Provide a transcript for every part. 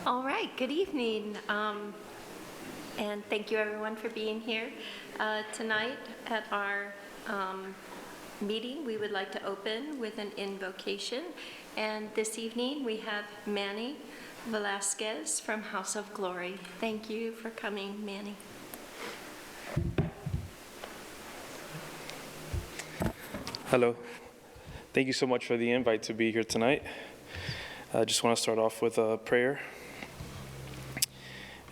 All right, good evening, and thank you everyone for being here. Tonight at our meeting, we would like to open with an invocation, and this evening we have Manny Velasquez from House of Glory. Thank you for coming, Manny. Hello. Thank you so much for the invite to be here tonight. I just want to start off with a prayer.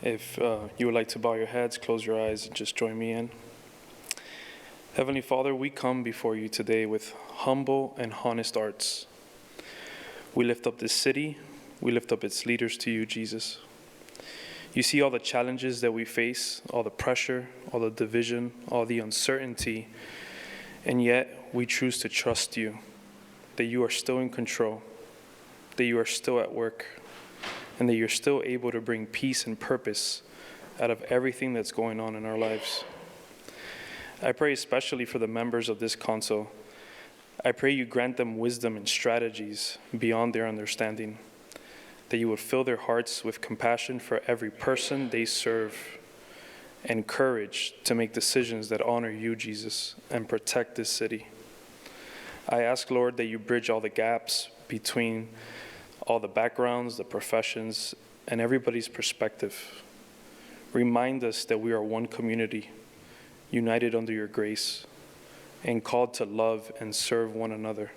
If you would like to bow your heads, close your eyes, and just join me in. Heavenly Father, we come before you today with humble and honest hearts. We lift up this city. We lift up its leaders to you, Jesus. You see all the challenges that we face, all the pressure, all the division, all the uncertainty, and yet we choose to trust you, that you are still in control, that you are still at work, and that you're still able to bring peace and purpose out of everything that's going on in our lives. I pray especially for the members of this council. I pray you grant them wisdom and strategies beyond their understanding, that you would fill their hearts with compassion for every person they serve, and courage to make decisions that honor you, Jesus, and protect this city. I ask, Lord, that you bridge all the gaps between all the backgrounds, the professions, and everybody's perspective. Remind us that we are one community, united under your grace, and called to love and serve one another.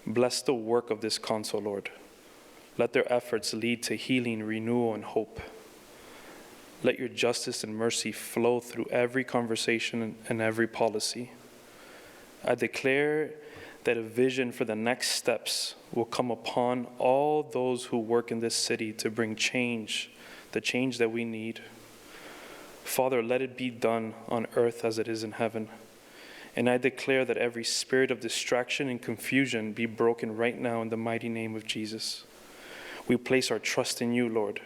Bless the work of this council, Lord. Let their efforts lead to healing, renewal, and hope. Let your justice and mercy flow through every conversation and every policy. I declare that a vision for the next steps will come upon all those who work in this city to bring change, the change that we need. Father, let it be done on earth as it is in heaven. And I declare that every spirit of distraction and confusion be broken right now in the mighty name of Jesus. We place our trust in you, Lord.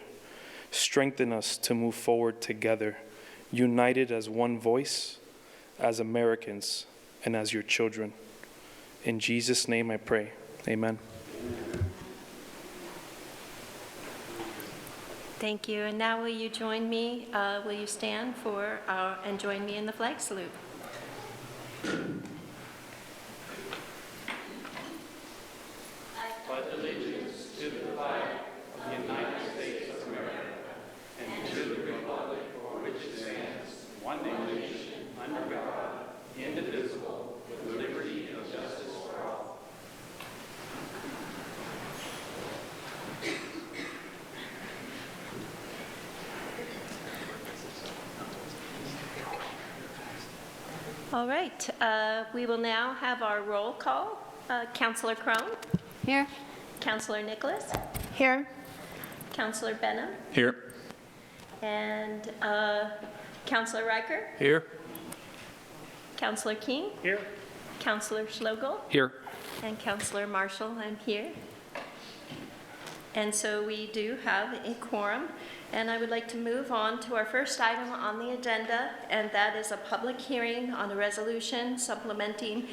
Strengthen us to move forward together, united as one voice, as Americans, and as your children. In Jesus' name I pray. Amen. Thank you. And now will you join me, will you stand for and join me in the flag salute? Pledge allegiance to the flag of the United States of America and to the republic for which it stands, one nation, under God, indivisible, with liberty and justice for all. All right, we will now have our roll call. Councillor Crone? Here. Councillor Nicholas? Here. Councillor Benham? Here. And Councillor Riker? Here. Councillor King? Here. Councillor Schlegel? Here. And Councillor Marshall, I'm here. And so we do have a quorum. And I would like to move on to our first item on the agenda, and that is a public hearing on a resolution supplementing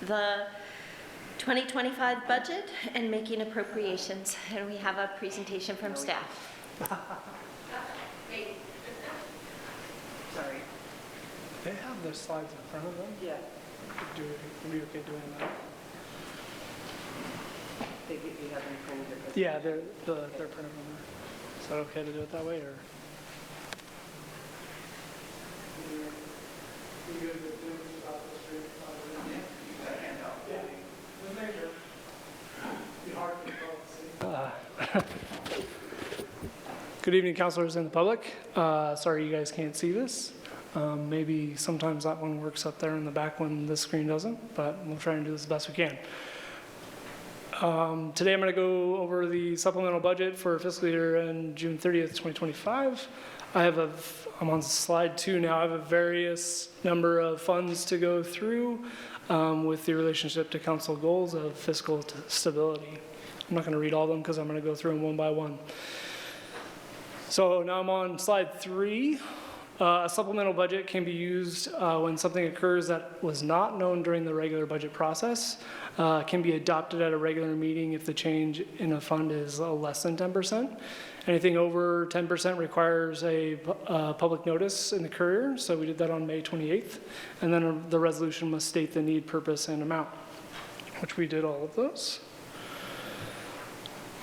the 2025 budget and making appropriations. And we have a presentation from staff. Sorry. They have their slides in front of them. Yeah. Are we okay doing that? They get you have them printed. Yeah, they're printed on there. Is that okay to do it that way, or? Good evening, councilors and the public. Sorry you guys can't see this. Maybe sometimes that one works up there in the back when this screen doesn't, but we'll try and do this the best we can. Today I'm going to go over the supplemental budget for fiscal year ending June 30th, 2025. I'm on slide 2 now. I have a various number of funds to go through with the relationship to council goals of fiscal stability. I'm not going to read all of them because I'm going to go through them one by one. So now I'm on slide 3. A supplemental budget can be used when something occurs that was not known during the regular budget process. Can be adopted at a regular meeting if the change in a fund is less than 10%. Anything over 10% requires a public notice in the Courier, so we did that on May 28th. And then the resolution must state the need, purpose, and amount, which we did all of those.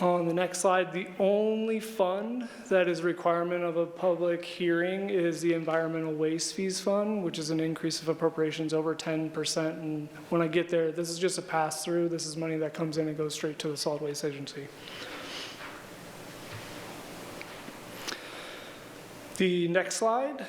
On the next slide, the only fund that is a requirement of a public hearing is the Environmental Waste Fees Fund, which is an increase of appropriations over 10%. And when I get there, this is just a pass-through. This is money that comes in and goes straight to the Solid Waste Agency. The next slide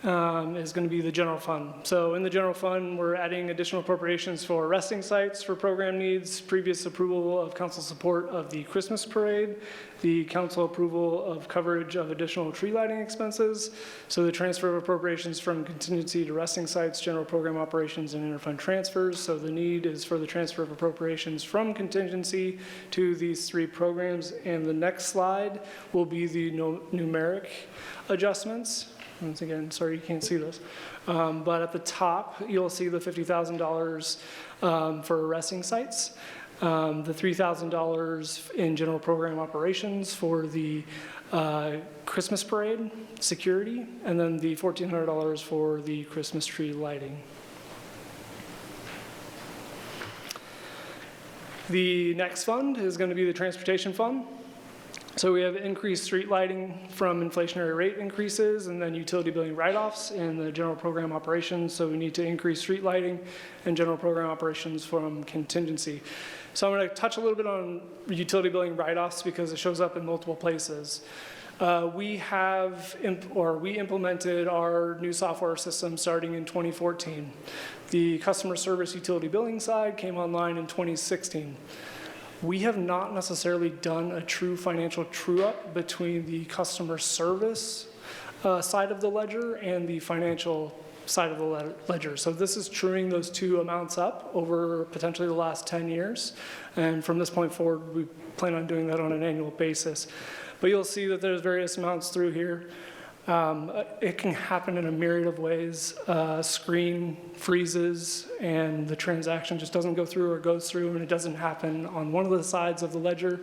is going to be the general fund. So in the general fund, we're adding additional appropriations for resting sites for program needs, previous approval of council support of the Christmas parade, the council approval of coverage of additional tree lighting expenses, so the transfer of appropriations from contingency to resting sites, general program operations, and interfund transfers. So the need is for the transfer of appropriations from contingency to these three programs. And the next slide will be the numeric adjustments. Once again, sorry you can't see this. But at the top, you'll see the $50,000 for resting sites, the $3,000 in general program operations for the Christmas parade, security, and then the $1,400 for the Christmas tree lighting. The next fund is going to be the transportation fund. So we have increased street lighting from inflationary rate increases and then utility billing write-offs in the general program operations. So we need to increase street lighting and general program operations from contingency. So I'm going to touch a little bit on utility billing write-offs because it shows up in multiple places. We implemented our new software system starting in 2014. The customer service utility billing side came online in 2016. We have not necessarily done a true financial true-up between the customer service side of the ledger and the financial side of the ledger. So this is truing those two amounts up over potentially the last 10 years. And from this point forward, we plan on doing that on an annual basis. But you'll see that there's various amounts through here. It can happen in a myriad of ways. Screen freezes and the transaction just doesn't go through or goes through and it doesn't happen on one of the sides of the ledger.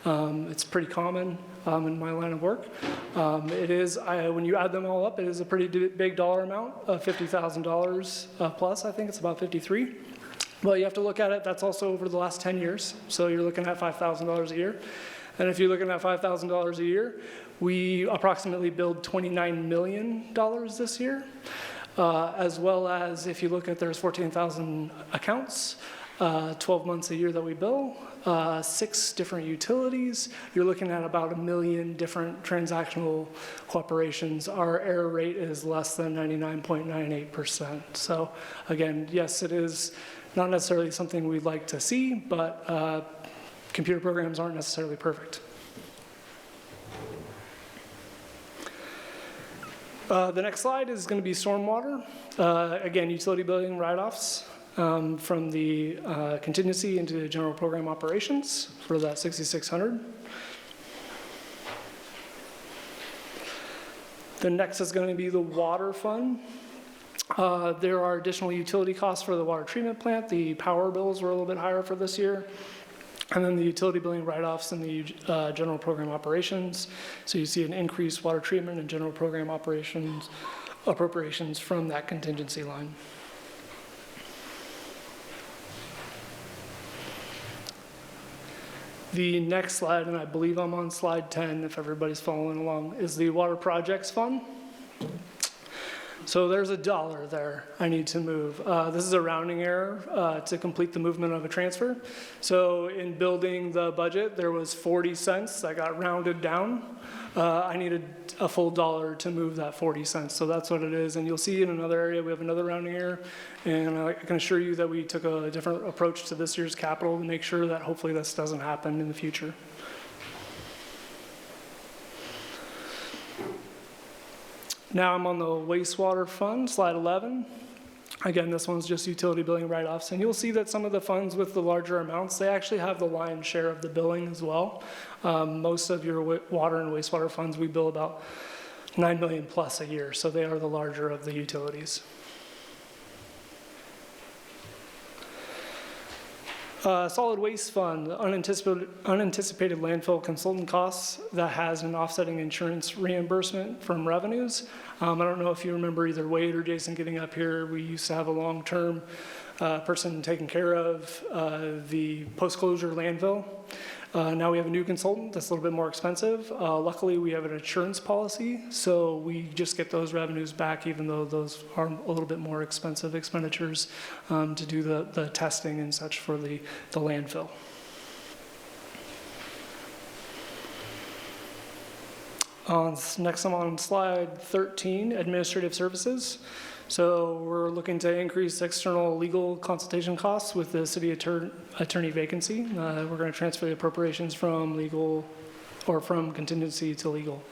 It's pretty common in my line of work. When you add them all up, it is a pretty big dollar amount of $50,000 plus. I think it's about 53. Well, you have to look at it. That's also over the last 10 years. So you're looking at $5,000 a year. And if you're looking at $5,000 a year, we approximately billed $29 million this year, as well as if you look at there's 14,000 accounts, 12 months a year that we bill, 6 different utilities. You're looking at about 1 million different transactional corporations. Our error rate is less than 99.98%. So again, yes, it is not necessarily something we'd like to see, but computer programs aren't necessarily perfect. The next slide is going to be stormwater. Again, utility billing write-offs from the contingency into the general program operations for that 6,600. The next is going to be the water fund. There are additional utility costs for the water treatment plant. The power bills were a little bit higher for this year. And then the utility billing write-offs in the general program operations. So you see an increased water treatment and general program operations appropriations from that contingency line. The next slide, and I believe I'm on slide 10 if everybody's following along, is the water projects fund. So there's $1 there I need to move. This is a rounding error to complete the movement of a transfer. So in building the budget, there was 40 cents that got rounded down. I needed a full $1 to move that 40 cents. So that's what it is. And you'll see in another area, we have another rounding error. And I can assure you that we took a different approach to this year's capital to make sure that hopefully this doesn't happen in the future. Now I'm on the wastewater fund, slide 11. Again, this one's just utility billing write-offs. And you'll see that some of the funds with the larger amounts, they actually have the lion's share of the billing as well. Most of your water and wastewater funds, we bill about $9 million plus a year, so they are the larger of the utilities. Solid Waste Fund, unanticipated landfill consultant costs that has an offsetting insurance reimbursement from revenues. I don't know if you remember either Wade or Jason getting up here. We used to have a long-term person taking care of the post-closure landfill. Now we have a new consultant that's a little bit more expensive. Luckily, we have an insurance policy, so we just get those revenues back, even though those are a little bit more expensive expenditures to do the testing and such for the landfill. Next, I'm on slide 13, administrative services. So we're looking to increase external legal consultation costs with the city attorney vacancy. We're going to transfer the appropriations from legal or from contingency to legal.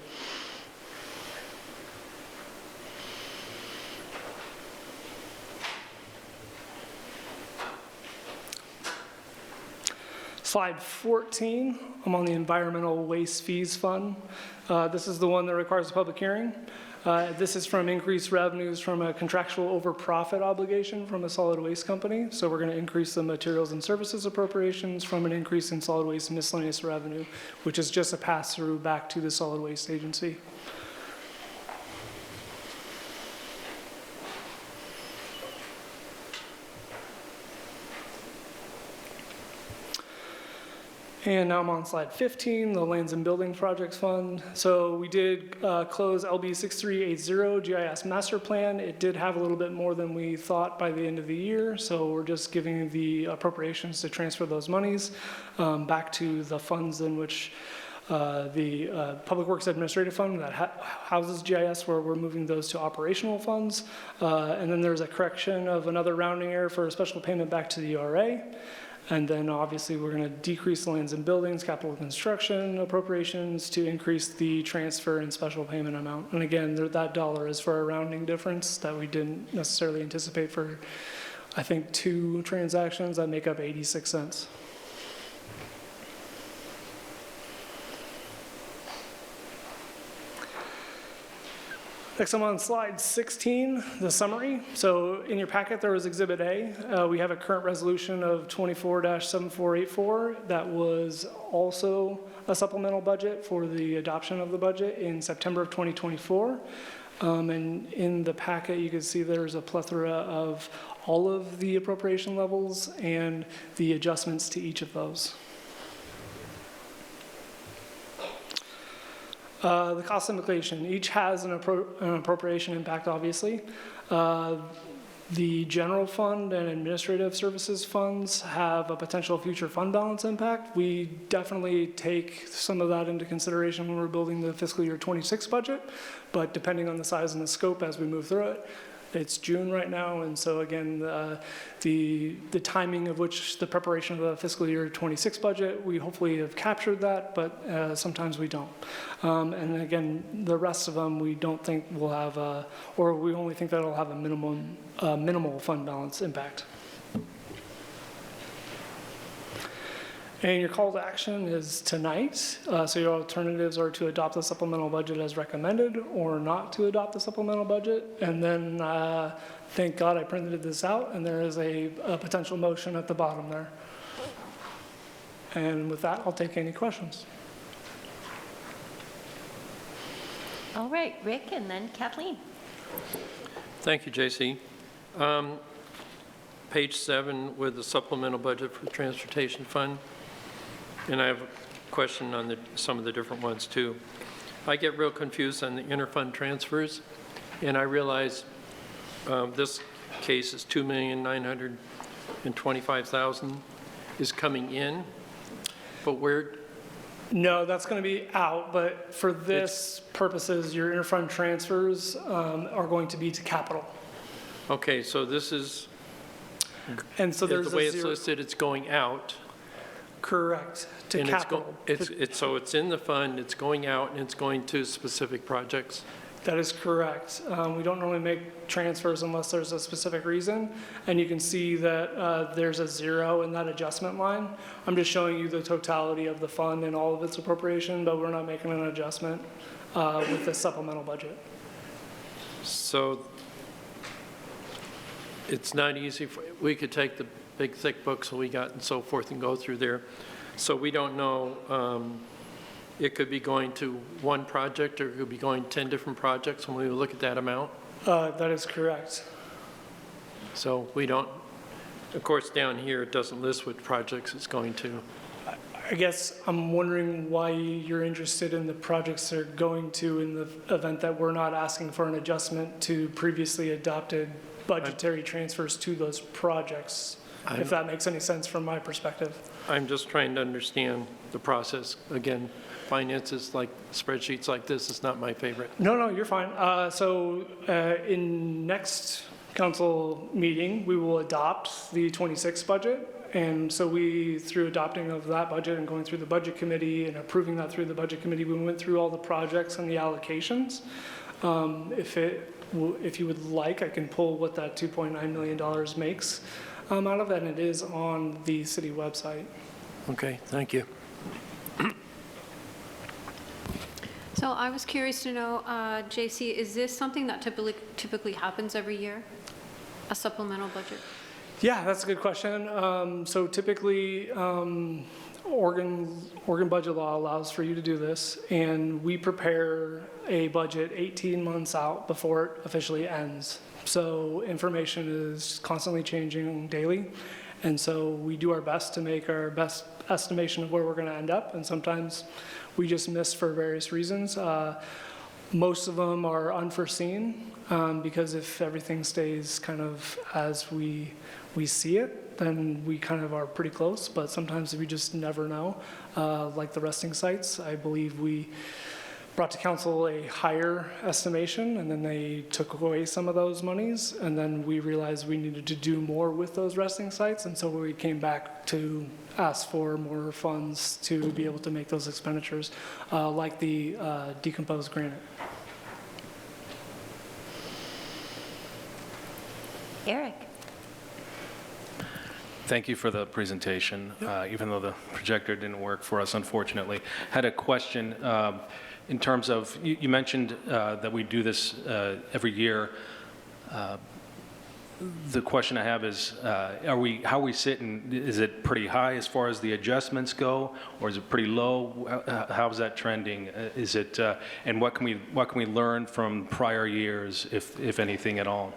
Slide 14, I'm on the Environmental Waste Fees Fund. This is the one that requires a public hearing. This is from increased revenues from a contractual over-profit obligation from a solid waste company. So we're going to increase the materials and services appropriations from an increase in solid waste miscellaneous revenue, which is just a pass-through back to the solid waste agency. And now I'm on slide 15, the Lands and Building Projects Fund. So we did close LB 6380 GIS Master Plan. It did have a little bit more than we thought by the end of the year. So we're just giving the appropriations to transfer those monies back to the funds in which the Public Works Administrative Fund that houses GIS, where we're moving those to operational funds. And then there's a correction of another rounding error for a special payment back to the ERA. And then obviously we're going to decrease the lands and buildings, capital construction appropriations to increase the transfer and special payment amount. And again, that dollar is for a rounding difference that we didn't necessarily anticipate for, I think, 2 transactions that make up 86 cents. Next, I'm on slide 16, the summary. So in your packet, there was Exhibit A. We have a current resolution of 24-7484 that was also a supplemental budget for the adoption of the budget in September of 2024. And in the packet, you can see there's a plethora of all of the appropriation levels and the adjustments to each of those. The cost implication, each has an appropriation impact, obviously. The general fund and administrative services funds have a potential future fund balance impact. We definitely take some of that into consideration when we're building the fiscal year 26 budget, but depending on the size and the scope as we move through it, it's June right now, and so again, the timing of which the preparation of the fiscal year 26 budget, we hopefully have captured that, but sometimes we don't. And again, the rest of them we don't think will have, or we only think that it'll have a minimal fund balance impact. And your call to action is tonight. So your alternatives are to adopt the supplemental budget as recommended or not to adopt the supplemental budget. And then thank God I printed this out, and there is a potential motion at the bottom there. And with that, I'll take any questions. All right, Rick, and then Kathleen. Thank you, JC. Page 7 with the supplemental budget for the transportation fund. And I have a question on some of the different ones too. I get real confused on the interfund transfers, and I realize this case is $2,925,000 is coming in, but where? No, that's going to be out, but for this purposes, your interfund transfers are going to be to capital. Okay, so this is, And so there's the way a it's zero. listed, it's going out. Correct, to And capital. so it's in the fund, it's going out, and it's going to specific projects? That is correct. We don't normally make transfers unless there's a specific reason. And you can see that there's a 0 in that adjustment line. I'm just showing you the totality of the fund and all of its appropriation, but we're not making an adjustment with the supplemental budget. So it's not easy, we could take the big thick books that we got and so forth and go through there. So we don't know, it could be going to one project or it could be going 10 different projects when we look at that amount. That is correct. So we don't, of course, down here, it doesn't list what projects it's going to. I guess I'm wondering why you're interested in the projects they're going to in the event that we're not asking for an adjustment to previously adopted budgetary transfers to those projects, if that makes any sense from my perspective. I'm just trying to understand the process. Again, finances like spreadsheets like this is not my favorite. No, you're fine. In next council meeting, we will adopt the 26 budget. And so through adopting of that budget and going through the budget committee and approving that through the budget committee, we went through all the projects and the allocations. If you would like, I can pull what that $2.9 million makes out of that, and it is on the city website. Okay, thank you. So I was curious to know, JC, is this something that typically happens every year? A supplemental budget? Yeah, that's a good question. So typically, Oregon budget law allows for you to do this, and we prepare a budget 18 months out before it officially ends. So information is constantly changing daily, and so we do our best to make our best estimation of where we're going to end up, and sometimes we just miss for various reasons. Most of them are unforeseen, because if everything stays kind of as we see it, then we kind of are pretty close, but sometimes we just never know. Like the resting sites, I believe we brought to council a higher estimation, and then they took away some of those monies, and then we realized we needed to do more with those resting sites, and so we came back to ask for more funds to be able to make those expenditures, like the decomposed granite. Eric? Thank you for the presentation, even though the projector didn't work for us, unfortunately. Had a question in terms of, you mentioned that we do this every year. The question I have is, how are we sitting? Is it pretty high as far as the adjustments go, or is it pretty low? How's that trending? Is it, and what can we learn from prior years, if anything at all?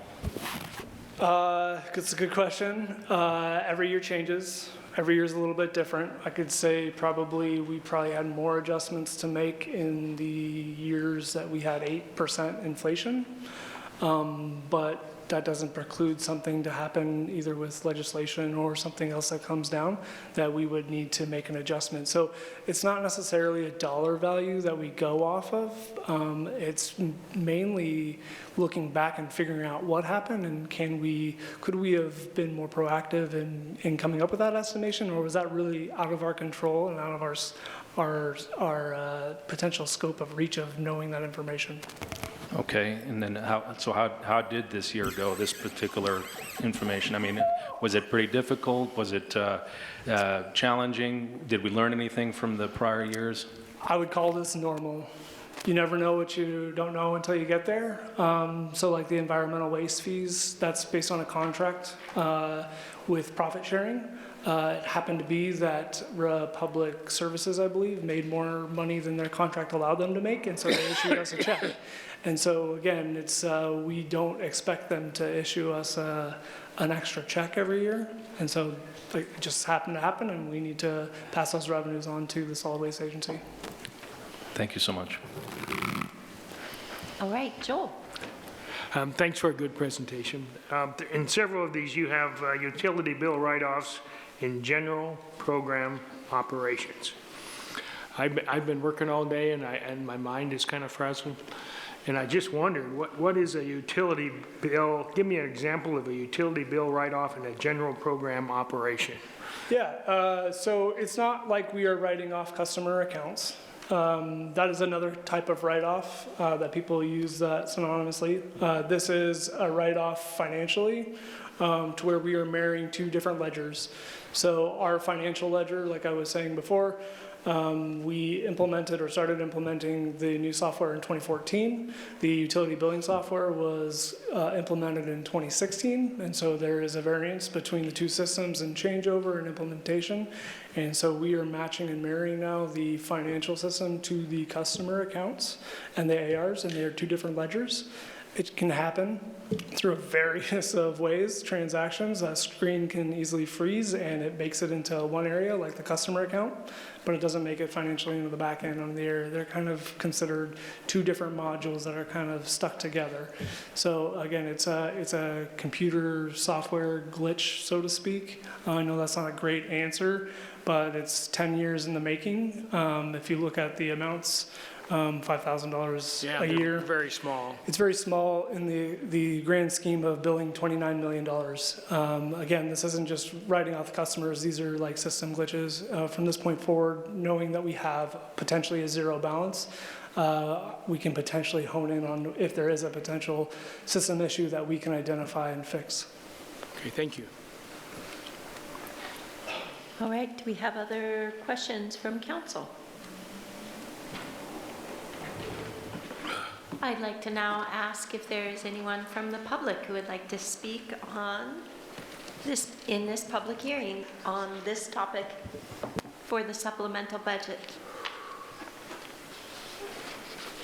It's a good question. Every year changes. Every year is a little bit different. I could say we probably had more adjustments to make in the years that we had 8% inflation. But that doesn't preclude something to happen either with legislation or something else that comes down that we would need to make an adjustment. So it's not necessarily a dollar value that we go off of. It's mainly looking back and figuring out what happened and could we have been more proactive in coming up with that estimation, or was that really out of our control and out of our potential scope of reach of knowing that information? Okay, and then how did this year go, this particular information? I mean, was it pretty difficult? Was it challenging? Did we learn anything from the prior years? I would call this normal. You never know what you don't know until you get there. So like the environmental waste fees, that's based on a contract with profit sharing. It happened to be that Public Services, I believe, made more money than their contract allowed them to make, and so they issued us a check. And so again, it's we don't expect them to issue us an extra check every year, and so it just happened to happen, and we need to pass those revenues on to the Solid Waste Agency. Thank you so much. All right, Joel? Thanks for a good presentation. In several of these, you have utility bill write-offs in general program operations. I've been working all day, and my mind is kind of frazzled. And I just wondered, what is a utility bill? Give me an example of a utility bill write-off in a general program operation. Yeah, so it's not like we are writing off customer accounts. That is another type of write-off that people use synonymously. This is a write-off financially to where we are marrying two different ledgers. So our financial ledger, like I was saying before, We implemented or started implementing the new software in 2014. The utility billing software was implemented in 2016, and so there is a variance between the two systems in changeover and implementation. And so we are matching and marrying now the financial system to the customer accounts and the ARs, and they are two different ledgers. It can happen through various of ways, transactions. A screen can easily freeze and it makes it into one area like the customer account, but it doesn't make it financially into the back end on the area. They're kind of considered two different modules that are kind of stuck together. So again, it's a computer software glitch, so to speak. I know that's not a great answer, but it's 10 years in the making. If you look at the amounts, $5,000 Yeah, a they're year. very small. It's very small in the grand scheme of billing $29 million. Again, this isn't just writing off customers. These are like system glitches. From this point forward, knowing that we have potentially a zero balance, we can potentially hone in on if there is a potential system issue that we can identify and fix. Okay, thank you. All right, do we have other questions from council? I'd like to now ask if there is anyone from the public who would like to speak on this, in this public hearing, on this topic for the supplemental budget.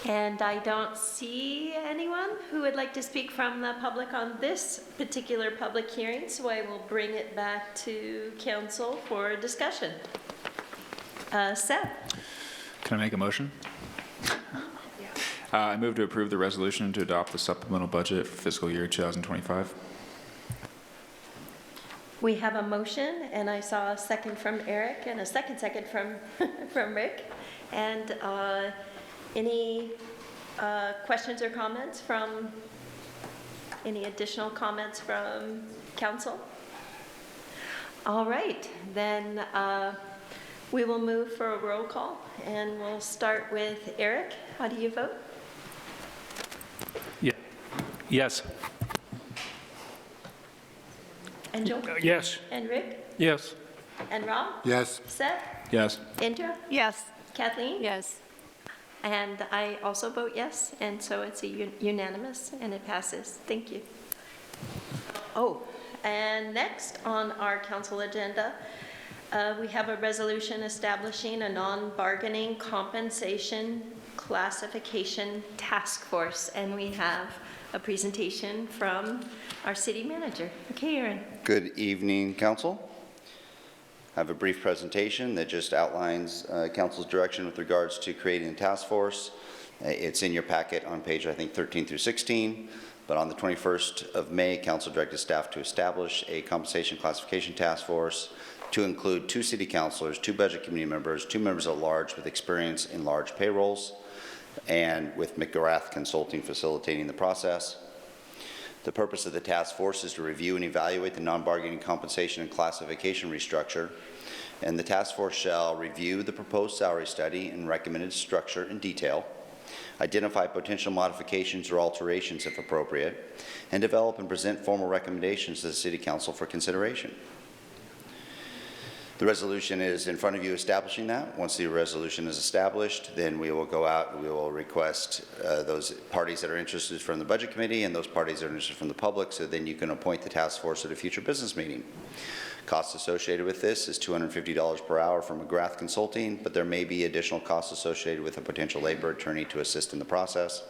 And I don't see anyone who would like to speak from the public on this particular public hearing, so I will bring it back to council for discussion. Seth? Can I make a motion? I move to approve the resolution to adopt the supplemental budget for fiscal year 2025. We have a motion, and I saw a second from Eric and a second from, from Rick. And any questions or comments from, any additional comments from council? All right, then we will move for a roll call, and we'll start with Eric. How do you vote? Yeah. Yes. And Joe? Yes. And Rick? Yes. And Rob? Yes. Seth? Yes. Indra? Yes. Kathleen? Yes. And I also vote yes, and so it's a unanimous, and it passes. Thank you. Oh, and next on our council agenda, we have a resolution establishing a non-bargaining compensation classification task force, and we have a presentation from our city manager. Okay, Aaron. Good evening, council. I have a brief presentation that just outlines council's direction with regards to creating a task force. It's in your packet on page, I think, 13 through 16. But on the 21st of May, council directed staff to establish a compensation classification task force to include 2 city councilors, 2 budget committee members, 2 members at large with experience in large payrolls, and with McGrath Consulting facilitating the process. The purpose of the task force is to review and evaluate the non-bargaining compensation and classification restructure, and the task force shall review the proposed salary study and recommended structure in detail, identify potential modifications or alterations if appropriate, and develop and present formal recommendations to the City Council for consideration. The resolution is in front of you establishing that. Once the resolution is established, then we will go out and we will request those parties that are interested from the Budget Committee and those parties that are interested from the public, so then you can appoint the task force at a future business meeting. Costs associated with this is $250 per hour from McGrath Consulting, but there may be additional costs associated with a potential labor attorney to assist in the process.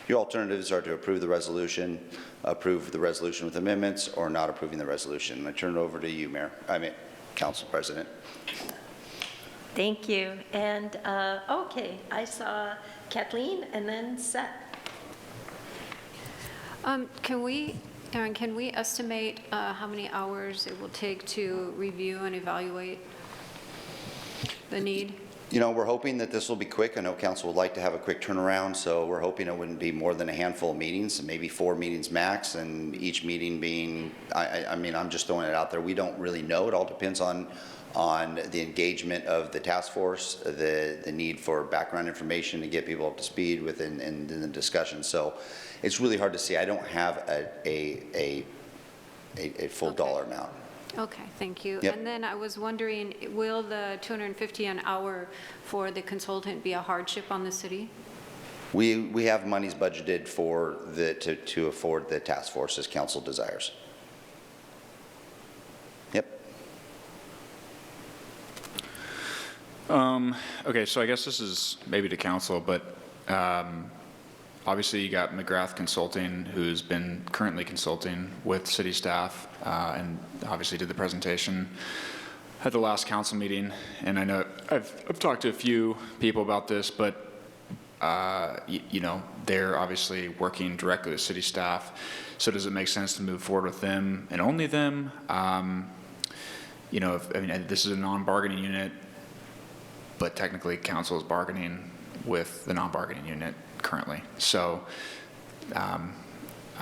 Your alternatives are to approve the resolution with amendments, or not approving the resolution. I turn it over to you, Council President. Thank you. And okay, I saw Kathleen and then Seth. Aaron, can we estimate how many hours it will take to review and evaluate the need? You know, we're hoping that this will be quick. I know council would like to have a quick turnaround, so we're hoping it wouldn't be more than a handful of meetings, maybe 4 meetings max, and each meeting being, I mean, I'm just throwing it out there. We don't really know. It all depends on the engagement of the task force, the need for background information to get people up to speed within the discussion. So it's really hard to see. I don't have a full dollar amount. Okay, thank you. Yep. And then I was wondering, will the $250 an hour for the consultant be a hardship on the city? We have monies budgeted for to afford the task force as council desires. Yep. Okay, so I guess this is maybe to council, but obviously you got McGrath Consulting, who's been currently consulting with city staff, and obviously did the presentation at the last council meeting. And I know I've talked to a few people about this, but you know, they're obviously working directly with city staff. So does it make sense to move forward with them and only them? You know, I mean, this is a non-bargaining unit, but technically council is bargaining with the non-bargaining unit currently. So I'm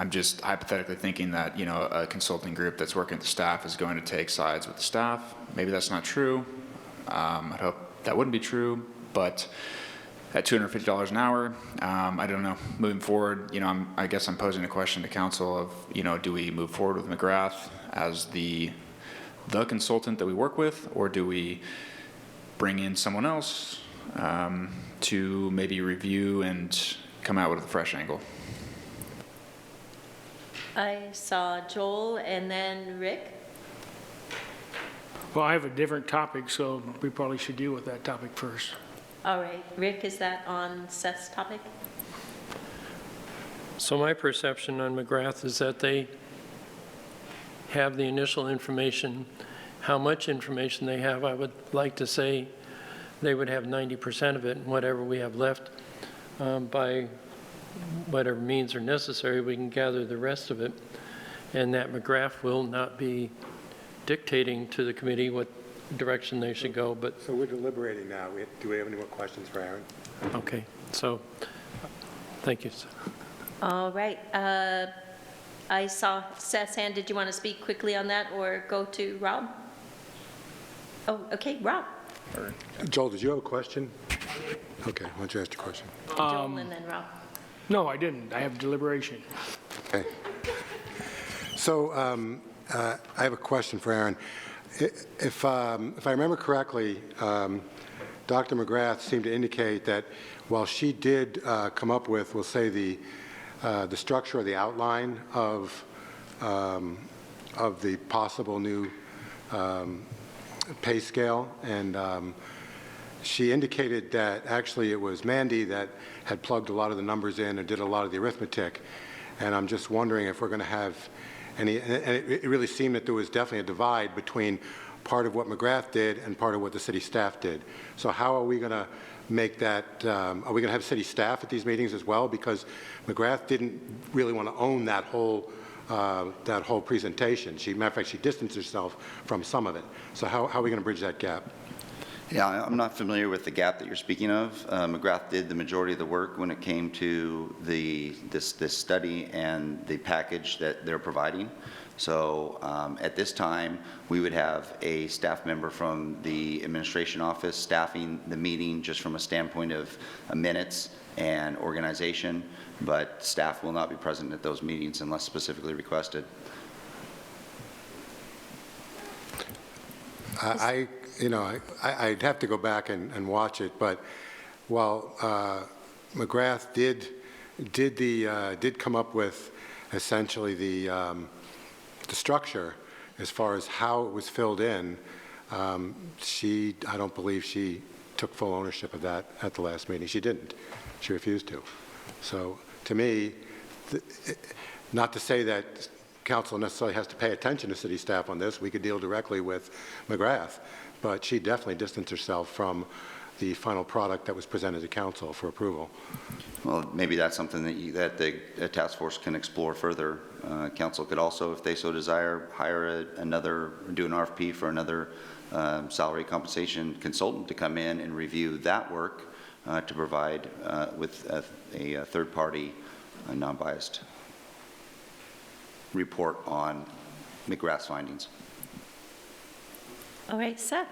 just hypothetically thinking that, you know, a consulting group that's working with the staff is going to take sides with the staff. Maybe that's not true. I'd hope that wouldn't be true, but at $250 an hour, I don't know, moving forward, you know, I guess I'm posing a question to council of, you know, do we move forward with McGrath as the consultant that we work with, or do we bring in someone else to maybe review and come out with a fresh angle? I saw Joel and then Rick. Well, I have a different topic, so we probably should deal with that topic first. All right, Rick, is that on Seth's topic? So my perception on McGrath is that they have the initial information. How much information they have, I would like to say they would have 90% of it, and whatever we have left, by whatever means are necessary, we can gather the rest of it. And that McGrath will not be dictating to the committee what direction they should go, but, So we're deliberating now. Do we have any more questions for Aaron? okay, so, thank you. All right. I saw Seth's hand. Did you want to speak quickly on that or go to Rob? Oh, okay, Rob. Joel, did you have a question? Okay, why don't you ask your question? Joel and then Rob. No, I didn't. I have deliberation. Okay. So I have a question for Aaron. If I remember correctly, Dr. McGrath seemed to indicate that while she did come up with, we'll say, the structure or the outline of the possible new pay scale, and she indicated that actually it was Mandy that had plugged a lot of the numbers in and did a lot of the arithmetic. And I'm just wondering if we're going to have any, and it really seemed that there was definitely a divide between part of what McGrath did and part of what the city staff did. So how are we going to make that, are we going to have city staff at these meetings as well? Because McGrath didn't really want to own that whole presentation. Matter of fact, she distanced herself from some of it. So how are we going to bridge that gap? Yeah, I'm not familiar with the gap that you're speaking of. McGrath did the majority of the work when it came to this study and the package that they're providing. So at this time, we would have a staff member from the administration office staffing the meeting just from a standpoint of minutes and organization, but staff will not be present at those meetings unless specifically requested. I'd have to go back and watch it, but while McGrath did come up with essentially the structure as far as how it was filled in, I don't believe she took full ownership of that at the last meeting. She didn't. She refused to. So to me, not to say that council necessarily has to pay attention to city staff on this. We could deal directly with McGrath, but she definitely distanced herself from the final product that was presented to council for approval. Well, maybe that's something that the task force can explore further. Council could also, if they so desire, hire do an RFP for another salary compensation consultant to come in and review that work to provide with a third-party, non-biased report on McGrath's findings. All right, Seth.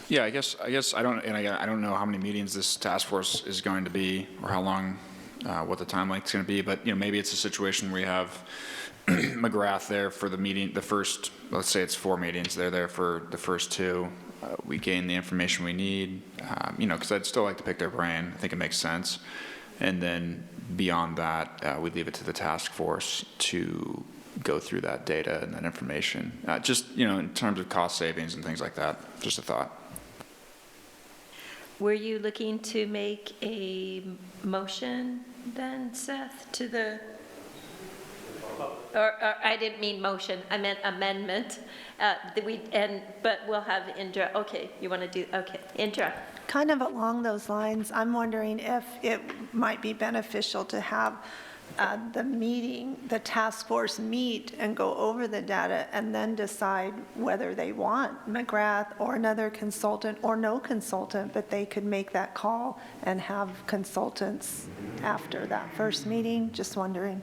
Yeah, I guess I don't know how many meetings this task force is going to be, or how long, what the timeline is going to be. But maybe it's a situation where you have McGrath there for the meeting, the first, let's say it's 4 meetings, they're there for the first 2. We gain the information we need, because I'd still like to pick their brain. I think it makes sense. And then beyond that, we leave it to the task force to go through that data and that information. Just, in terms of cost savings and things like that, just a thought. Were you looking to make a motion then, Seth, to the, or I didn't mean motion, I meant amendment. But we'll have Indra, okay, you want to do, okay, Indra. Kind of along those lines, I'm wondering if it might be beneficial to have the task force meet and go over the data and then decide whether they want McGrath or another consultant or no consultant, but they could make that call and have consultants after that first meeting. Just wondering.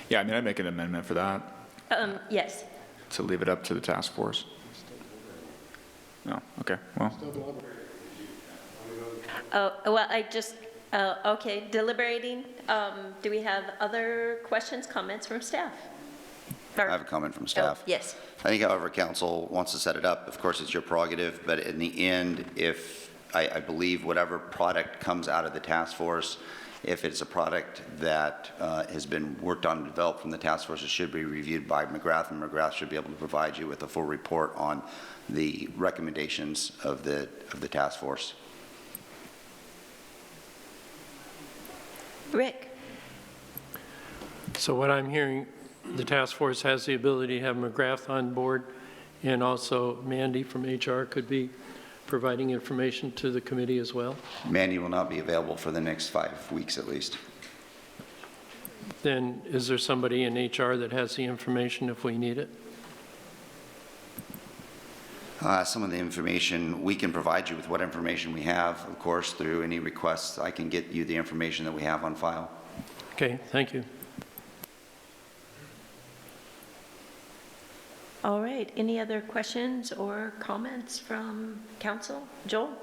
Yeah, I'd make an amendment for that, Yes. to leave it up to the task force. No, okay, well. Oh, well, okay, deliberating. Do we have other questions, comments from staff? I have a comment from staff. Oh, yes. I think however council wants to set it up, of course, it's your prerogative, but in the end, if I believe whatever product comes out of the task force, if it's a product that has been worked on and developed from the task force, it should be reviewed by McGrath, and McGrath should be able to provide you with a full report on the recommendations of the task force. Rick? So what I'm hearing, the task force has the ability to have McGrath on board, and also Mandy from HR could be providing information to the committee as well? Mandy will not be available for the next 5 weeks at least. Then is there somebody in HR that has the information if we need it? Some of the information, we can provide you with what information we have, of course, through any requests. I can get you the information that we have on file. Okay, thank you. All right, any other questions or comments from council? Joel?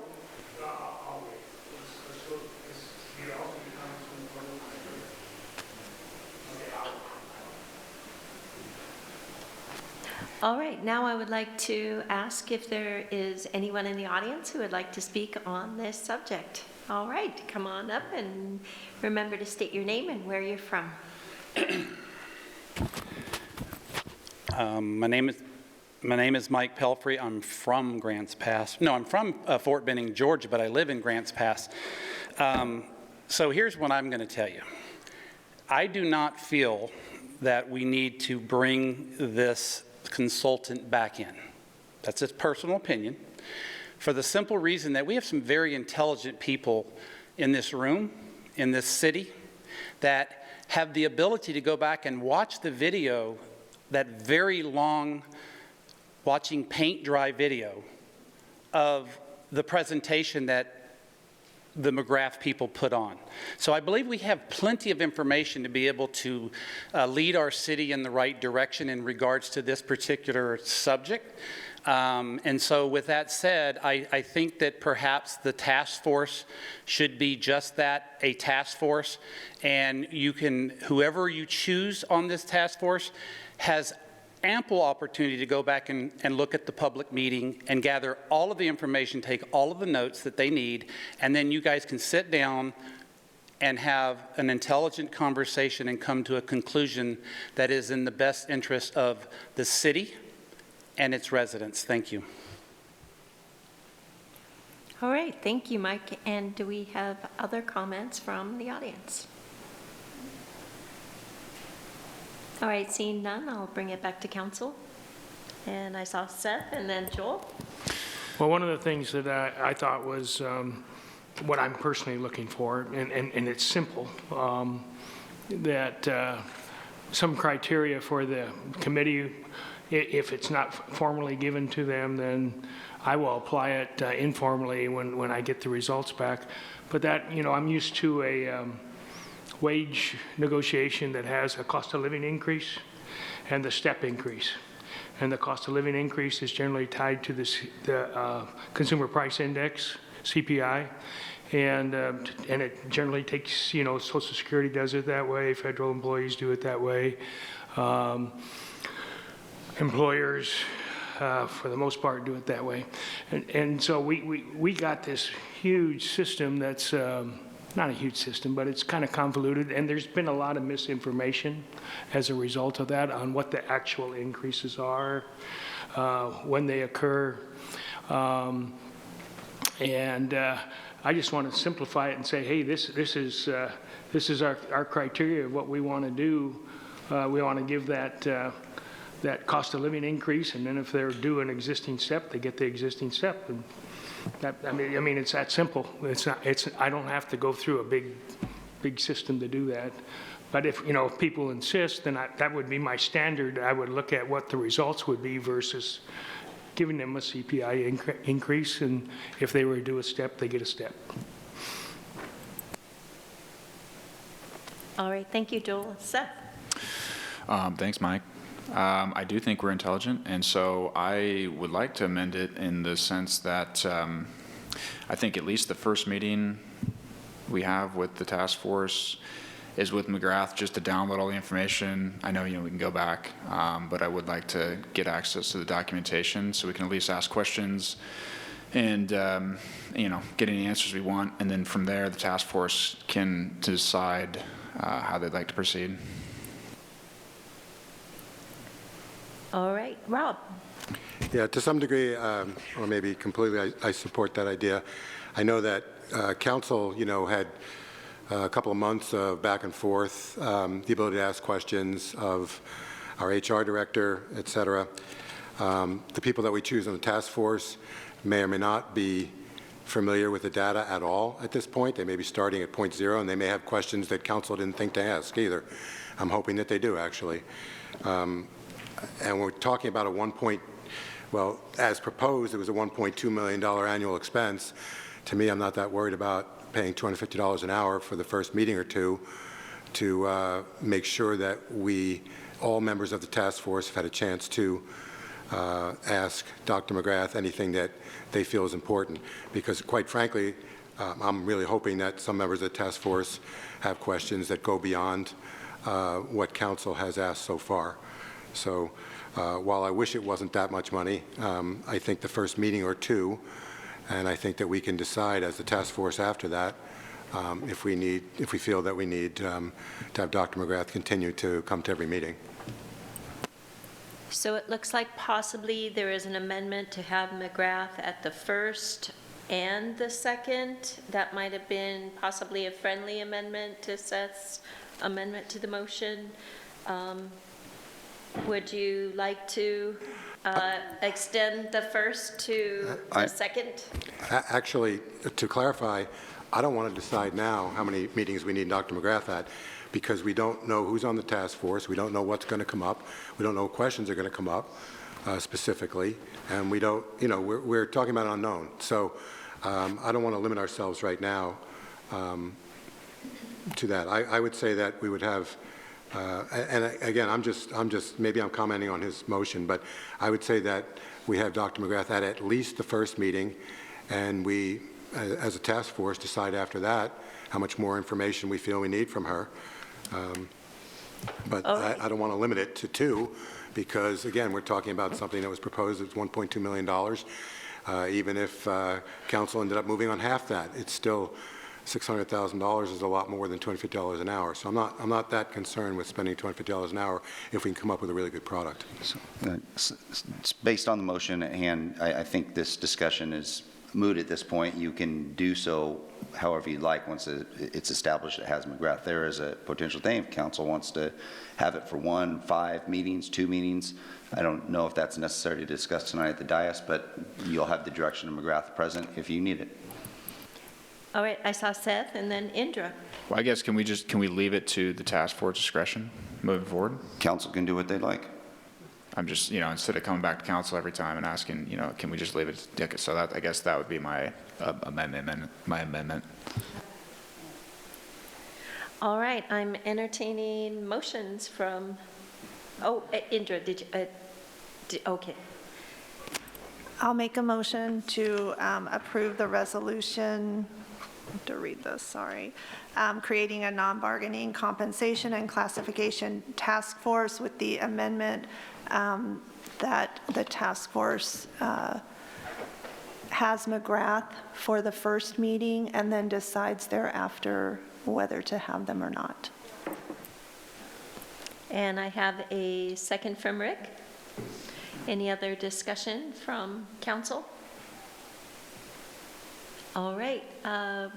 All right, now I would like to ask if there is anyone in the audience who would like to speak on this subject. All right, come on up and remember to state your name and where you're from. My name is Mike Pelfrey. I'm from Grants Pass. No, I'm from Fort Benning, Georgia, but I live in Grants Pass. So here's what I'm going to tell you. I do not feel that we need to bring this consultant back in. That's a personal opinion, for the simple reason that we have some very intelligent people in this room, in this city, that have the ability to go back and watch the video, that very long watching paint dry video of the presentation that the McGrath people put on. So I believe we have plenty of information to be able to lead our city in the right direction in regards to this particular subject. And so with that said, I think that perhaps the task force should be just that, a task force. And you can, whoever you choose on this task force has ample opportunity to go back and look at the public meeting and gather all of the information, take all of the notes that they need, and then you guys can sit down and have an intelligent conversation and come to a conclusion that is in the best interest of the city and its residents. Thank you. All right, thank you, Mike. And do we have other comments from the audience? All right, seeing none, I'll bring it back to council. And I saw Seth and then Joel. Well, one of the things that I thought was what I'm personally looking for, and it's simple, that some criteria for the committee, if it's not formally given to them, then I will apply it informally when I get the results back. But that, I'm used to a wage negotiation that has a cost of living increase and the step increase. And the cost of living increase is generally tied to the consumer price index, CPI. And it generally takes, Social Security does it that way, federal employees do it that way. Employers, for the most part, do it that way. And so we got this huge system that's not a huge system, but it's kind of convoluted, and there's been a lot of misinformation as a result of that on what the actual increases are, when they occur. I just want to simplify it and say, hey, this is our criteria of what we want to do. We want to give that cost of living increase, and then if they're due an existing step, they get the existing step. And that, I mean, it's that simple. I don't have to go through a big system to do that. But if people insist, then that would be my standard. I would look at what the results would be versus giving them a CPI increase, and if they were to do a step, they get a step. All right, thank you, Joel. Seth? Thanks, Mike. I do think we're intelligent, and so I would like to amend it in the sense that I think at least the first meeting we have with the task force is with McGrath, just to download all the information. I know, we can go back, but I would like to get access to the documentation so we can at least ask questions and, get any answers we want. And then from there, the task force can decide how they'd like to proceed. All right, Rob? Yeah, to some degree, or maybe completely, I support that idea. I know that council, had a couple of months of back and forth, the ability to ask questions of our HR director, et cetera. The people that we choose on the task force may or may not be familiar with the data at all at this point. They may be starting at point zero, and they may have questions that council didn't think to ask either. I'm hoping that they do, actually. And we're talking about well, as proposed, it was a $1.2 million annual expense. To me, I'm not that worried about paying $250 an hour for the first meeting or two to make sure that all members of the task force have had a chance to ask Dr. McGrath anything that they feel is important. Because quite frankly, I'm really hoping that some members of the task force have questions that go beyond what council has asked so far. So while I wish it wasn't that much money, I think the first meeting or two, and I think that we can decide as the task force after that if we feel that we need to have Dr. McGrath continue to come to every meeting. So it looks like possibly there is an amendment to have McGrath at the first and the second. That might have been possibly a friendly amendment to Seth's amendment to the motion. Would you like to extend the first to the second? Actually, to clarify, I don't want to decide now how many meetings we need Dr. McGrath at, because we don't know who's on the task force, we don't know what's going to come up, we don't know what questions are going to come up specifically, and we don't, we're talking about unknown. So I don't want to limit ourselves right now to that. I would say that we would have, and again, I'm just, maybe I'm commenting on his motion, but I would say that we have Dr. McGrath at least the first meeting, and we, as a task force, decide after that how much more information we feel we need from her. But right. I don't want to limit it to two, because again, we're talking about something that was proposed as $1.2 million. Even if council ended up moving on half that, it's still $600,000 is a lot more than $250 an hour. So I'm not that concerned with spending $250 an hour if we can come up with a really good product. So, based on the motion at hand, I think this discussion is moot at this point. You can do so however you'd like once it's established it has McGrath. There is a potential thing if council wants to have it for 1, 5 meetings, 2 meetings. I don't know if that's necessary to discuss tonight at the dais, but you'll have the direction of McGrath present if you need it. All right, I saw Seth and then Indra. Well, I guess can we leave it to the task force discretion moving forward? Council can do what they'd like. I'm just, instead of coming back to council every time and asking, can we just leave it to Dick? So I guess that would be my amendment. All right, I'm entertaining motions from, Indra, did you, okay. I'll make a motion to approve the resolution, I have to read this, sorry, creating a non-bargaining compensation and classification task force with the amendment that the task force has McGrath for the first meeting and then decides thereafter whether to have them or not. And I have a second from Rick. Any other discussion from council? All right,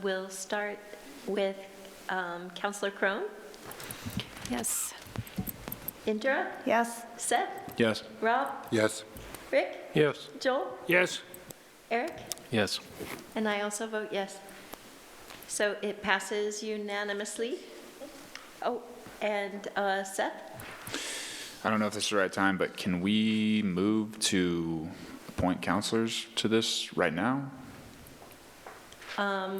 we'll start with Councilor Crone. Yes. Indra? Yes? Seth? Yes. Rob? Yes. Rick? Yes. Joel? Yes. Eric? Yes. And I also vote yes. So it passes unanimously. Oh, and Seth? I don't know if this is the right time, but can we move to appoint counselors to this right now? Are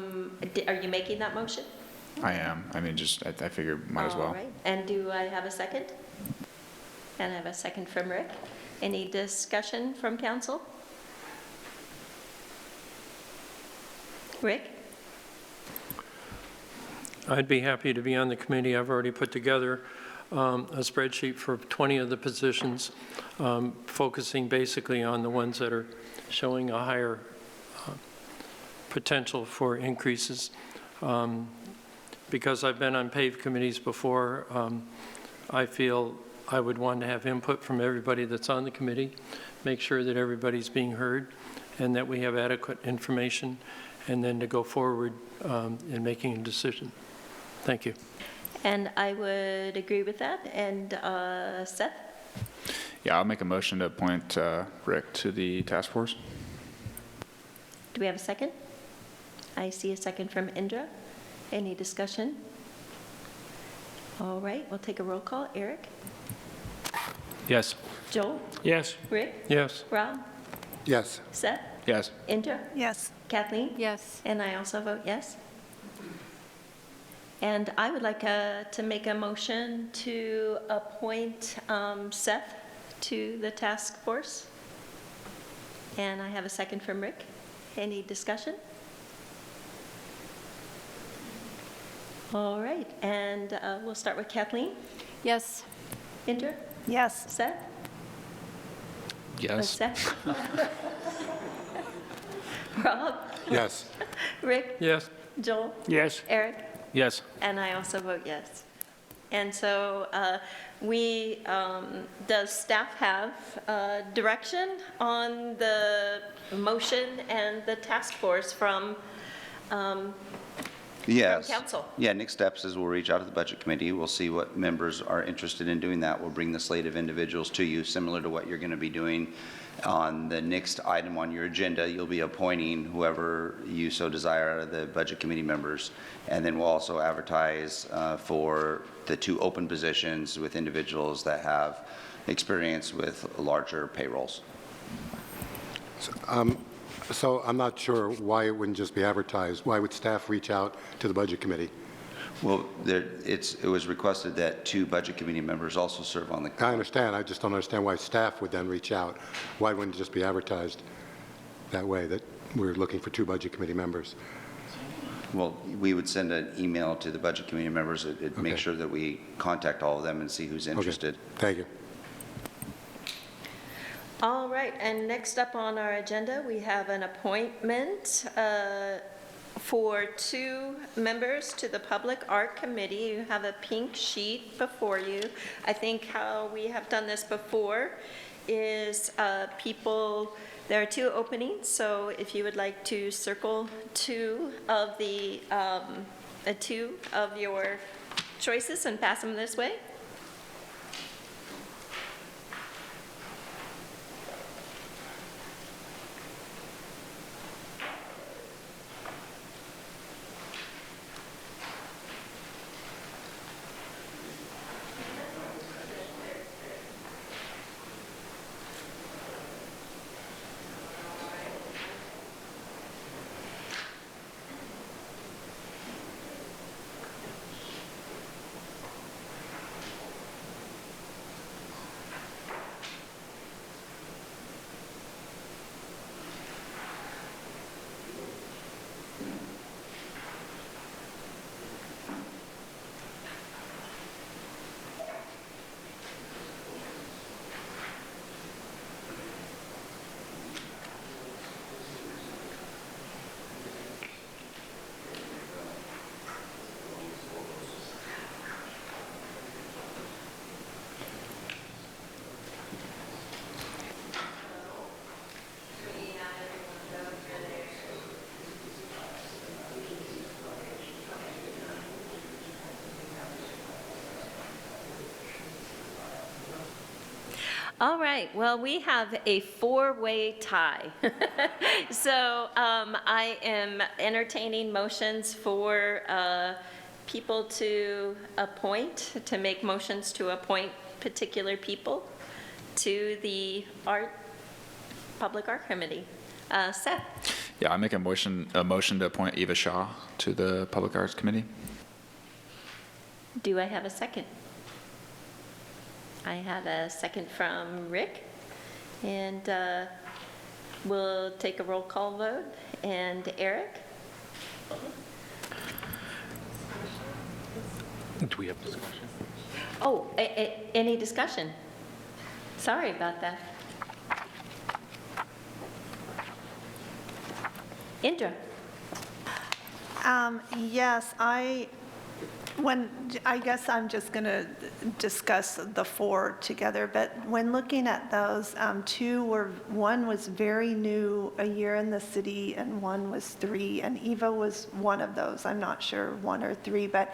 you making that motion? I am. I mean, just, I figure might as well. All right, and do I have a second? And I have a second from Rick. Any discussion from council? Rick? I'd be happy to be on the committee. I've already put together a spreadsheet for 20 of the positions, focusing basically on the ones that are showing a higher potential for increases. Because I've been on paved committees before, I feel I would want to have input from everybody that's on the committee, make sure that everybody's being heard and that we have adequate information, and then to go forward in making a decision. Thank you. And I would agree with that. And Seth? Yeah, I'll make a motion to appoint Rick to the task force. Do we have a second? I see a second from Indra. Any discussion? All right, we'll take a roll call. Eric? Yes. Joel? Yes. Rick? Yes. Rob? Yes. Seth? Yes. Indra? Yes. Kathleen? Yes. And I also vote yes. And I would like to make a motion to appoint Seth to the task force. And I have a second from Rick. Any discussion? All right, and we'll start with Kathleen. Yes. Indra? Yes. Seth? Yes. Seth? Rob? Yes. Rick? Yes. Joel? Yes. Eric? Yes. And I also vote yes. And so does staff have direction on the motion and the task force from Yes. council? Yeah, next steps is we'll reach out to the budget committee. We'll see what members are interested in doing that. We'll bring the slate of individuals to you, similar to what you're going to be doing on the next item on your agenda. You'll be appointing whoever you so desire out of the budget committee members. And then we'll also advertise for the 2 open positions with individuals that have experience with larger payrolls. So I'm not sure why it wouldn't just be advertised. Why would staff reach out to the budget committee? Well, it was requested that 2 budget committee members also serve on the. I understand. I just don't understand why staff would then reach out. Why wouldn't it just be advertised that way, that we're looking for 2 budget committee members? Well, we would send an email to the budget committee members, make sure that we contact all of them and see who's interested. Okay. Thank you. All right, and next up on our agenda, we have an appointment for 2 members to the Public Art Committee. You have a pink sheet before you. I think how we have done this before is there are 2 openings, so if you would like to circle 2 of the 2 of your choices and pass them this way. All right, well, we have a four-way tie. So I am entertaining motions for people to appoint, to make motions to appoint particular people to the Public Art Committee. Seth? Yeah, I make a motion to appoint Eva Shaw to the Public Arts Committee. Do I have a second? I have a second from Rick, and we'll take a roll call vote. And Eric? Do we have discussion? Oh, any discussion? Sorry about that. Indra? Yes, I guess I'm just going to discuss the four together, but when looking at those, one was very new, a year in the city, and one was 3, and Eva was one of those. I'm not sure 1 or 3, but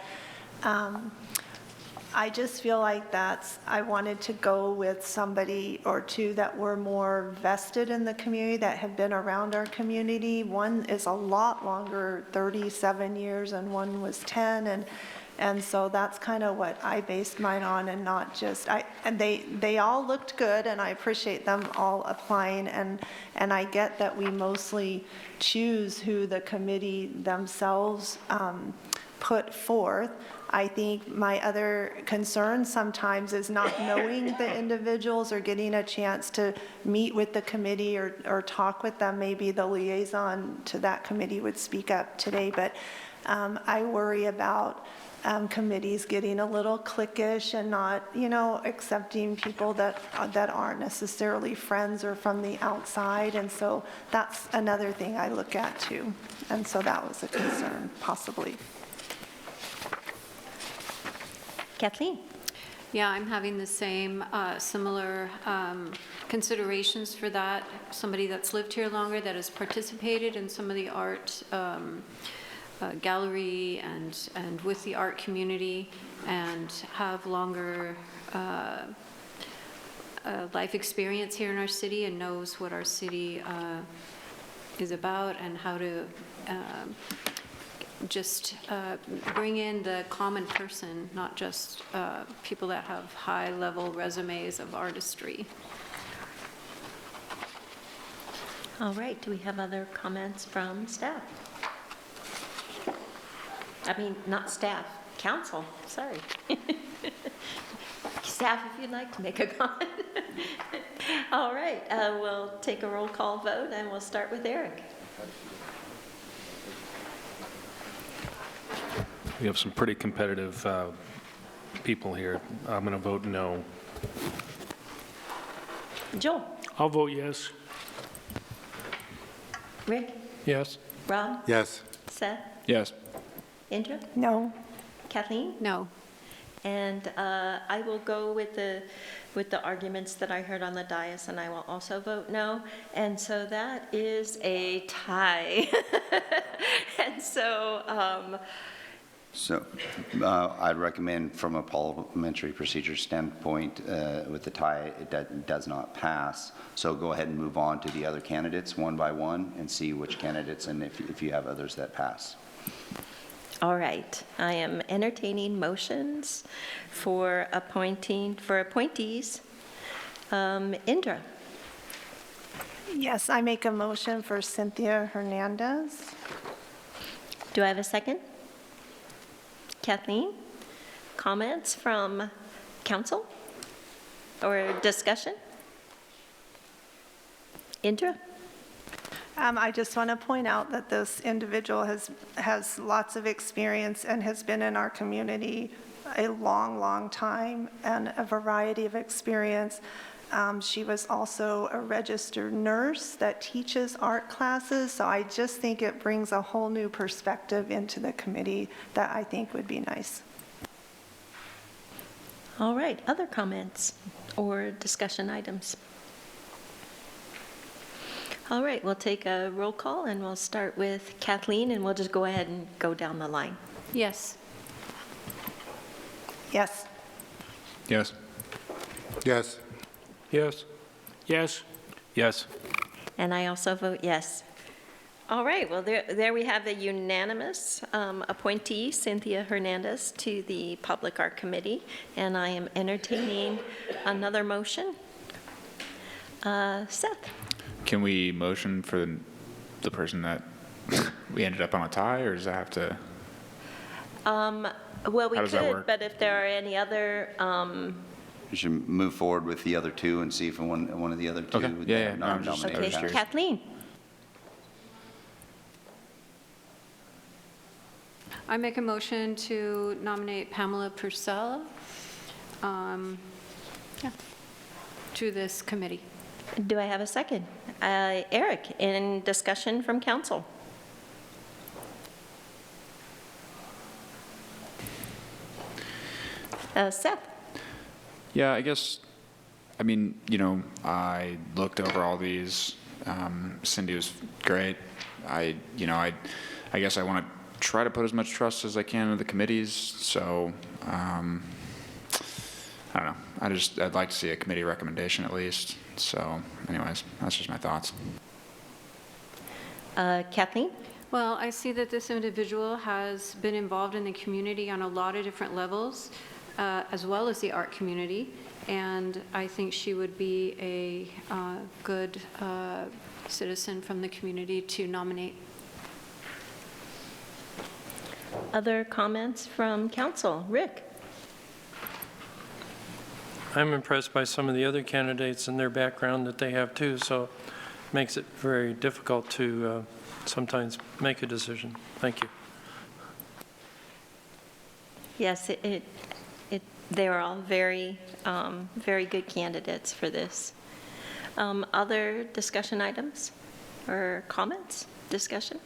I just feel like I wanted to go with somebody or 2 that were more vested in the community, that have been around our community. One is a lot longer, 37 years, and one was 10, and so that's kind of what I based mine on, and not just, and they all looked good, and I appreciate them all applying, and I get that we mostly choose who the committee themselves put forth. I think my other concern sometimes is not knowing the individuals or getting a chance to meet with the committee or talk with them. Maybe the liaison to that committee would speak up today, but I worry about committees getting a little cliquish and not, accepting people that aren't necessarily friends or from the outside. And so that's another thing I look at too. And so that was a concern, possibly. Kathleen? Yeah, I'm having the same, similar considerations for that. Somebody that's lived here longer, that has participated in some of the art gallery and with the art community, and have longer life experience here in our city, and knows what our city is about, and how to just bring in the common person, not just people that have high-level resumes of artistry. All right, do we have other comments from staff? I mean, not staff, council, sorry. Staff, if you'd like to make a comment. All right, we'll take a roll call vote, and we'll start with Eric. We have some pretty competitive people here. I'm going to vote no. Joel? I'll vote yes. Rick? Yes. Rob? Yes. Seth? Yes. Indra? No. Kathleen? No. And I will go with the arguments that I heard on the dais, and I will also vote no. And so that is a tie. And so... I'd recommend from a parliamentary procedure standpoint, with the tie, it does not pass. So go ahead and move on to the other candidates one by one and see which candidates, and if you have others that pass. All right, I am entertaining motions for appointees. Indra? Yes, I make a motion for Cynthia Hernandez. Do I have a second? Kathleen? Comments from council or discussion? Indra? I just want to point out that this individual has lots of experience and has been in our community a long, long time, and a variety of experience. She was also a registered nurse that teaches art classes, so I just think it brings a whole new perspective into the committee that I think would be nice. All right, other comments or discussion items? All right, we'll take a roll call, and we'll start with Kathleen, and we'll just go ahead and go down the line. Yes. Yes. Yes. Yes. Yes. Yes? Yes. And I also vote yes. All right, well, there we have the unanimous appointee, Cynthia Hernandez, to the Public Art Committee, and I am entertaining another motion. Seth? Can we motion for the person that we ended up on a tie, or does that have to? Well, we How does that could, work? but if there are any other, You should move forward with the other two and see if one of the other two. Okay. Yeah, no, I'm just- nominated okay, pass. Kathleen? I make a motion to nominate Pamela Purcell to this committee. Do I have a second? Eric, in discussion from council? Seth? Yeah, I guess, I mean, I looked over all these. Cindy was great. I guess I want to try to put as much trust as I can into the committees, so, I don't know. I'd like to see a committee recommendation at least. So anyways, that's just my thoughts. Kathleen? Well, I see that this individual has been involved in the community on a lot of different levels, as well as the art community, and I think she would be a good citizen from the community to nominate. Other comments from council? Rick? I'm impressed by some of the other candidates and their background that they have too, so it makes it very difficult to sometimes make a decision. Thank you. Yes, they are all very, very good candidates for this. Other discussion items or comments, discussion?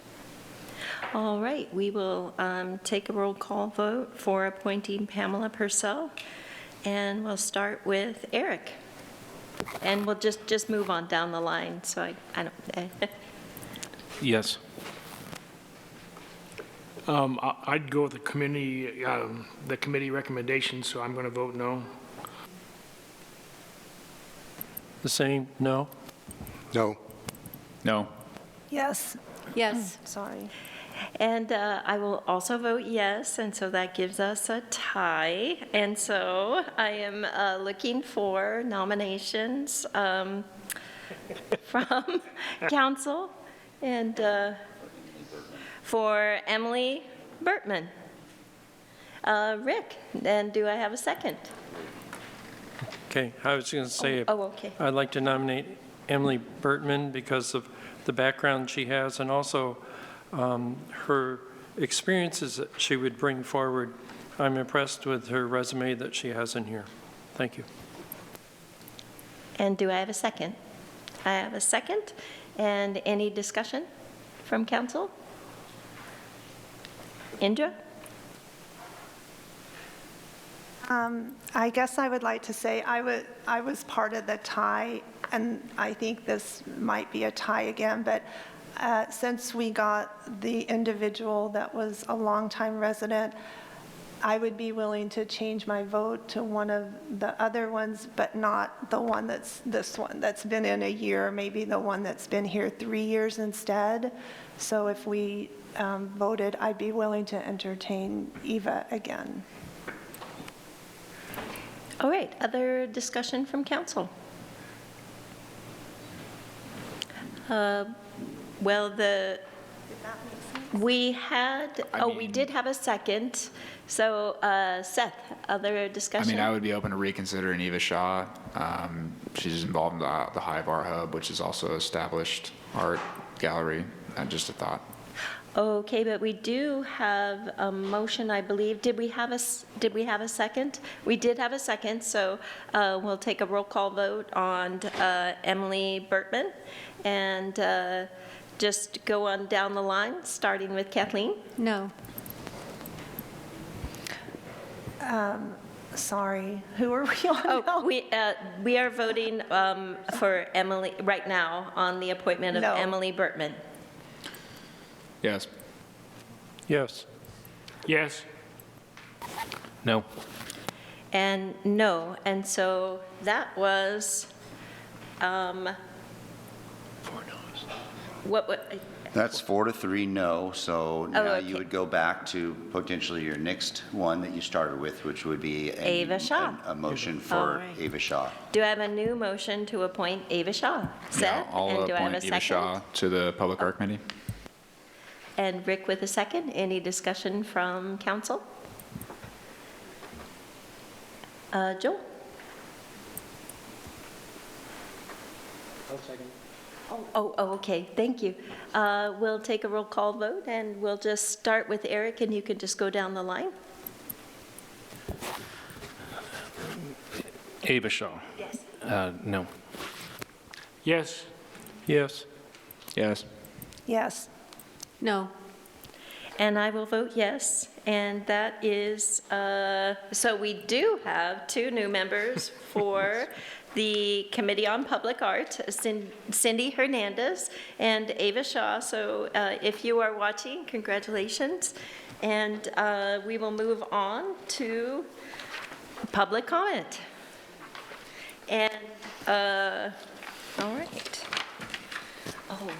All right, we will take a roll call vote for appointing Pamela Purcell, and we'll start with Eric. And we'll just move on down the line, so I don't, Yes. I'd go with the committee recommendation, so I'm going to vote no. The same, no? No. No. Yes, Yes. sorry. And I will also vote yes, and so that gives us a tie. And so I am looking for nominations from council and for Emily Bertman. Rick, and do I have a second? Okay, I was going to say, Oh, okay. I'd like to nominate Emily Bertman because of the background she has and also her experiences that she would bring forward. I'm impressed with her resume that she has in here. Thank you. And do I have a second? I have a second. And any discussion from council? Indra? I guess I would like to say I was part of the tie, and I think this might be a tie again, but since we got the individual that was a longtime resident, I would be willing to change my vote to one of the other ones, but not the one that's this one that's been in a year, maybe the one that's been here 3 years instead. So if we voted, I'd be willing to entertain Eva again. All right, other discussion from council? Well, we had, we did have a second. So Seth, other I discussion? mean, I would be open to reconsidering Eva Shaw. She's involved in the Hive Art Hub, which is also an established art gallery. Just a thought. Okay, but we do have a motion, I believe. Did we have a second? We did have a second, so we'll take a roll call vote on Emily Bertman. And just go on down the line, starting with Kathleen. No. Sorry, who are we on now? We are voting for Emily right now on the appointment of No. Emily Bertman. Yes. Yes. Yes? No. And no, and so that was What, That's 4 to 3 no, so now okay. you would go back to potentially your next one that you started with, which would be Ava Shaw. a motion All for right. Ava Shaw. do I have a new motion to appoint Ava Shaw? Yeah, Seth? I'll And do I have a appoint Eva second? Shaw to the Public Art Committee. And Rick with a second. Any discussion from council? Joel? Oh, okay, thank you. We'll take a roll call vote, and we'll just start with Eric, and you can just go down the line. Ava Shaw. Yes. No. Yes. Yes. Yes. Yes. No. And I will vote yes, and that is, so we do have 2 new members for the Committee on Public Art, Cindy Hernandez and Ava Shaw. So if you are watching, congratulations. And we will move on to public comment. And, all right. Oh.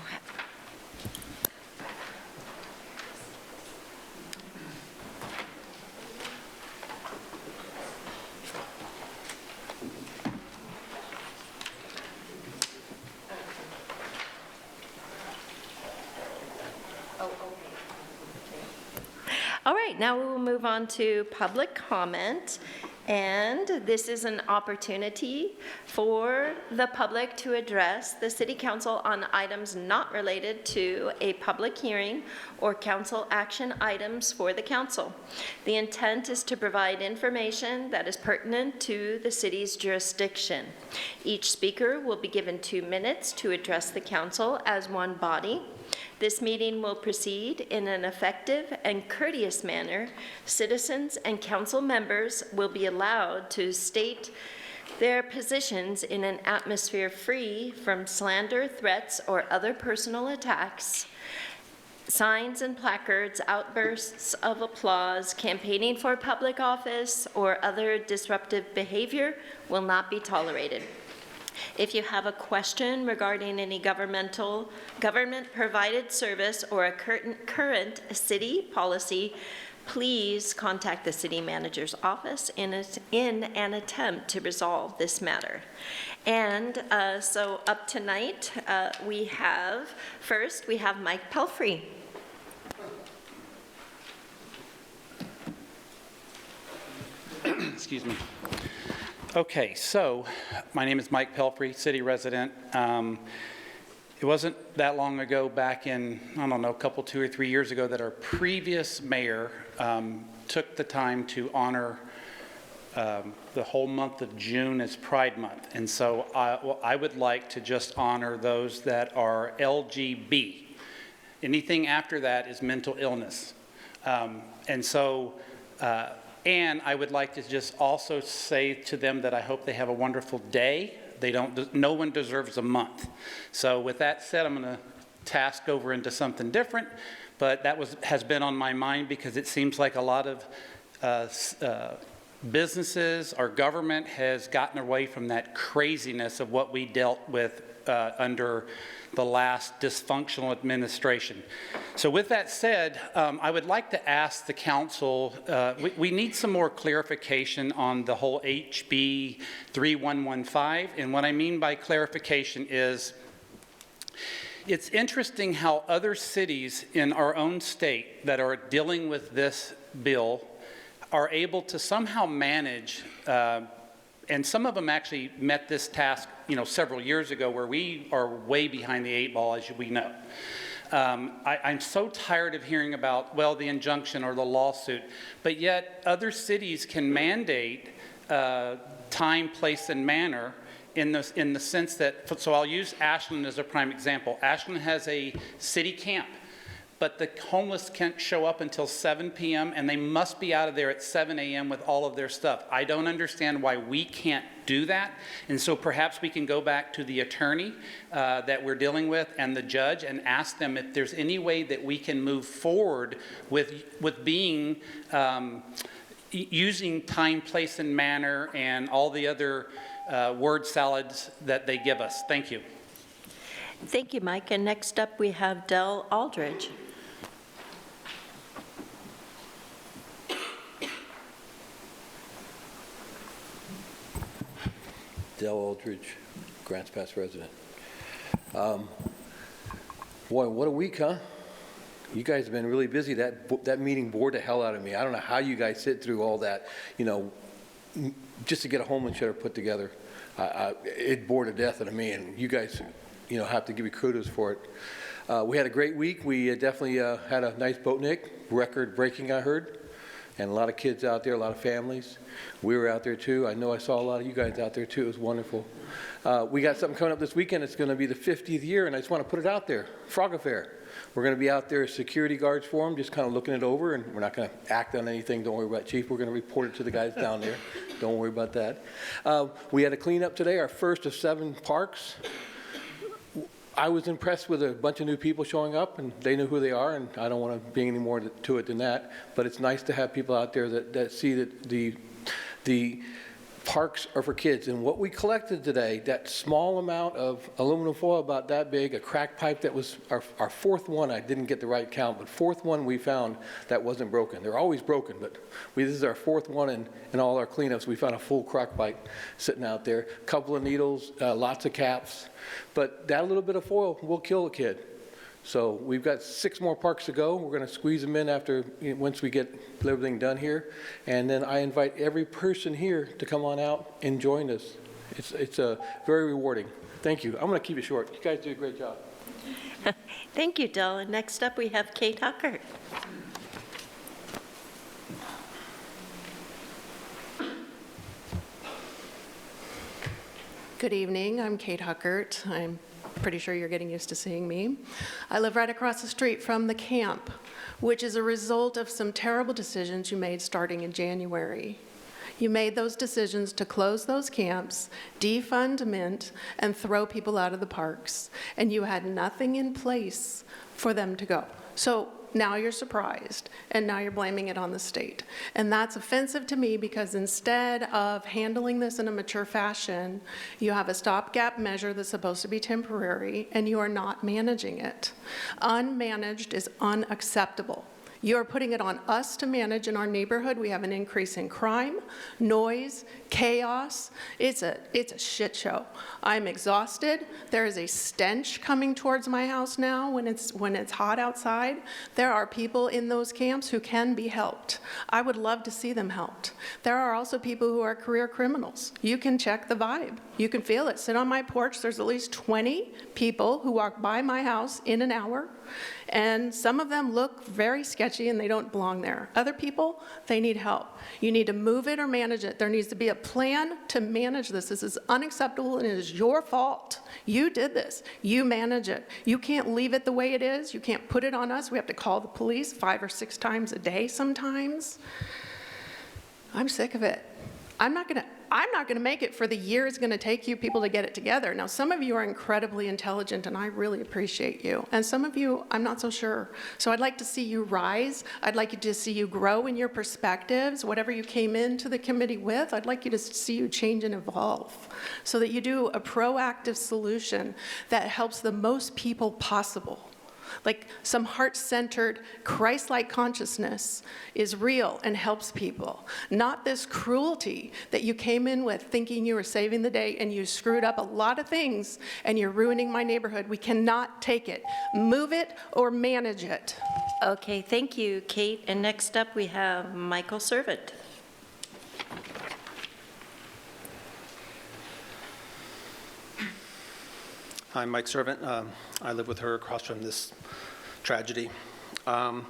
All right, now we will move on to public comment. And this is an opportunity for the public to address the City Council on items not related to a public hearing or council action items for the council. The intent is to provide information that is pertinent to the city's jurisdiction. Each speaker will be given 2 minutes to address the council as one body. This meeting will proceed in an effective and courteous manner. Citizens and council members will be allowed to state their positions in an atmosphere free from slander, threats, or other personal attacks. Signs and placards, outbursts of applause, campaigning for public office, or other disruptive behavior will not be tolerated. If you have a question regarding any government-provided service or a current city policy, please contact the city manager's office in an attempt to resolve this matter. And so up tonight, we have Mike Pelfrey. Excuse me. Okay, so my name is Mike Pelfrey, city resident. It wasn't that long ago, back in, I don't know, 2 or 3 years ago, that our previous mayor took the time to honor the whole month of June as Pride Month. And so I would like to just honor those that are LGB. Anything after that is mental illness. And I would like to just also say to them that I hope they have a wonderful day. No one deserves a month. So with that said, I'm going to task over into something different, but that has been on my mind because it seems like a lot of businesses, our government has gotten away from that craziness of what we dealt with under the last dysfunctional administration. So with that said, I would like to ask the council, we need some more clarification on the whole HB 3115. And what I mean by clarification is, it's interesting how other cities in our own state that are dealing with this bill are able to somehow manage, and some of them actually met this task, several years ago, where we are way behind the 8 ball, as we know. I'm so tired of hearing about, well, the injunction or the lawsuit, but yet other cities can mandate time, place, and manner in the sense that, so I'll use Ashland as a prime example. Ashland has a city camp, but the homeless can't show up until 7 p.m. and they must be out of there at 7 a.m. with all of their stuff. I don't understand why we can't do that. And so perhaps we can go back to the attorney that we're dealing with and the judge and ask them if there's any way that we can move forward with being, using time, place, and manner and all the other word salads that they give us. Thank you. Thank you, Mike. And next up, we have Del Aldridge. Del Aldridge, Grants Pass resident. Boy, what a week, huh? You guys have been really busy. That meeting bored the hell out of me. I don't know how you guys sit through all that, just to get a homeless shelter put together. It bored to death out of me, and you guys, have to give you kudos for it. We had a great week. We definitely had a nice boatnik, record-breaking, I heard, and a lot of kids out there, a lot of families. We were out there too. I know I saw a lot of you guys out there too. It was wonderful. We got something coming up this weekend. It's going to be the 50th year, and I just want to put it out there. Frog Affair. We're going to be out there as security guards for them, just kind of looking it over, and we're not going to act on anything. Don't worry about it, Chief. We're going to report it to the guys down there. Don't worry about that. We had a cleanup today, our first of 7 parks. I was impressed with a bunch of new people showing up, and they knew who they are, and I don't want to bring any more to it than that. But it's nice to have people out there that see that the parks are for kids. And what we collected today, that small amount of aluminum foil about that big, a crack pipe that was our 4th one, I didn't get the right count, but 4th one we found that wasn't broken. They're always broken, but this is our 4th one in all our cleanups. We found a full crack pipe sitting out there, a couple of needles, lots of caps. But that little bit of foil will kill a kid. So we've got 6 more parks to go. We're going to squeeze them in once we get everything done here. And then I invite every person here to come on out and join us. It's very rewarding. Thank you. I'm going to keep it short. You guys do a great job. Thank you, Del. And next up, we have Kate Huckert. Good evening. I'm Kate Huckert. I'm pretty sure you're getting used to seeing me. I live right across the street from the camp, which is a result of some terrible decisions you made starting in January. You made those decisions to close those camps, defund Mint, and throw people out of the parks, and you had nothing in place for them to go. So now you're surprised, and now you're blaming it on the state. And that's offensive to me because instead of handling this in a mature fashion, you have a stopgap measure that's supposed to be temporary, and you are not managing it. Unmanaged is unacceptable. You're putting it on us to manage in our neighborhood. We have an increase in crime, noise, chaos. It's a shit show. I'm exhausted. There is a stench coming towards my house now when it's hot outside. There are people in those camps who can be helped. I would love to see them helped. There are also people who are career criminals. You can check the vibe. You can feel it. Sit on my porch. There's at least 20 people who walk by my house in an hour. And some of them look very sketchy and they don't belong there. Other people, they need help. You need to move it or manage it. There needs to be a plan to manage this. This is unacceptable and it is your fault. You did this. You manage it. You can't leave it the way it is. You can't put it on us. We have to call the police 5 or 6 times a day sometimes. I'm sick of it. I'm not going to make it for the year it's going to take you people to get it together. Now, some of you are incredibly intelligent, and I really appreciate you. And some of you, I'm not so sure. So I'd like to see you rise. I'd like to see you grow in your perspectives. Whatever you came into the committee with, I'd like you to see you change and evolve so that you do a proactive solution that helps the most people possible. Like some heart-centered, Christ-like consciousness is real and helps people. Not this cruelty that you came in with thinking you were saving the day and you screwed up a lot of things and you're ruining my neighborhood. We cannot take it. Move it or manage it. Okay, thank you, Kate. And next up, we have Michael Servant. I'm Mike Servant. I live with her across from this tragedy. I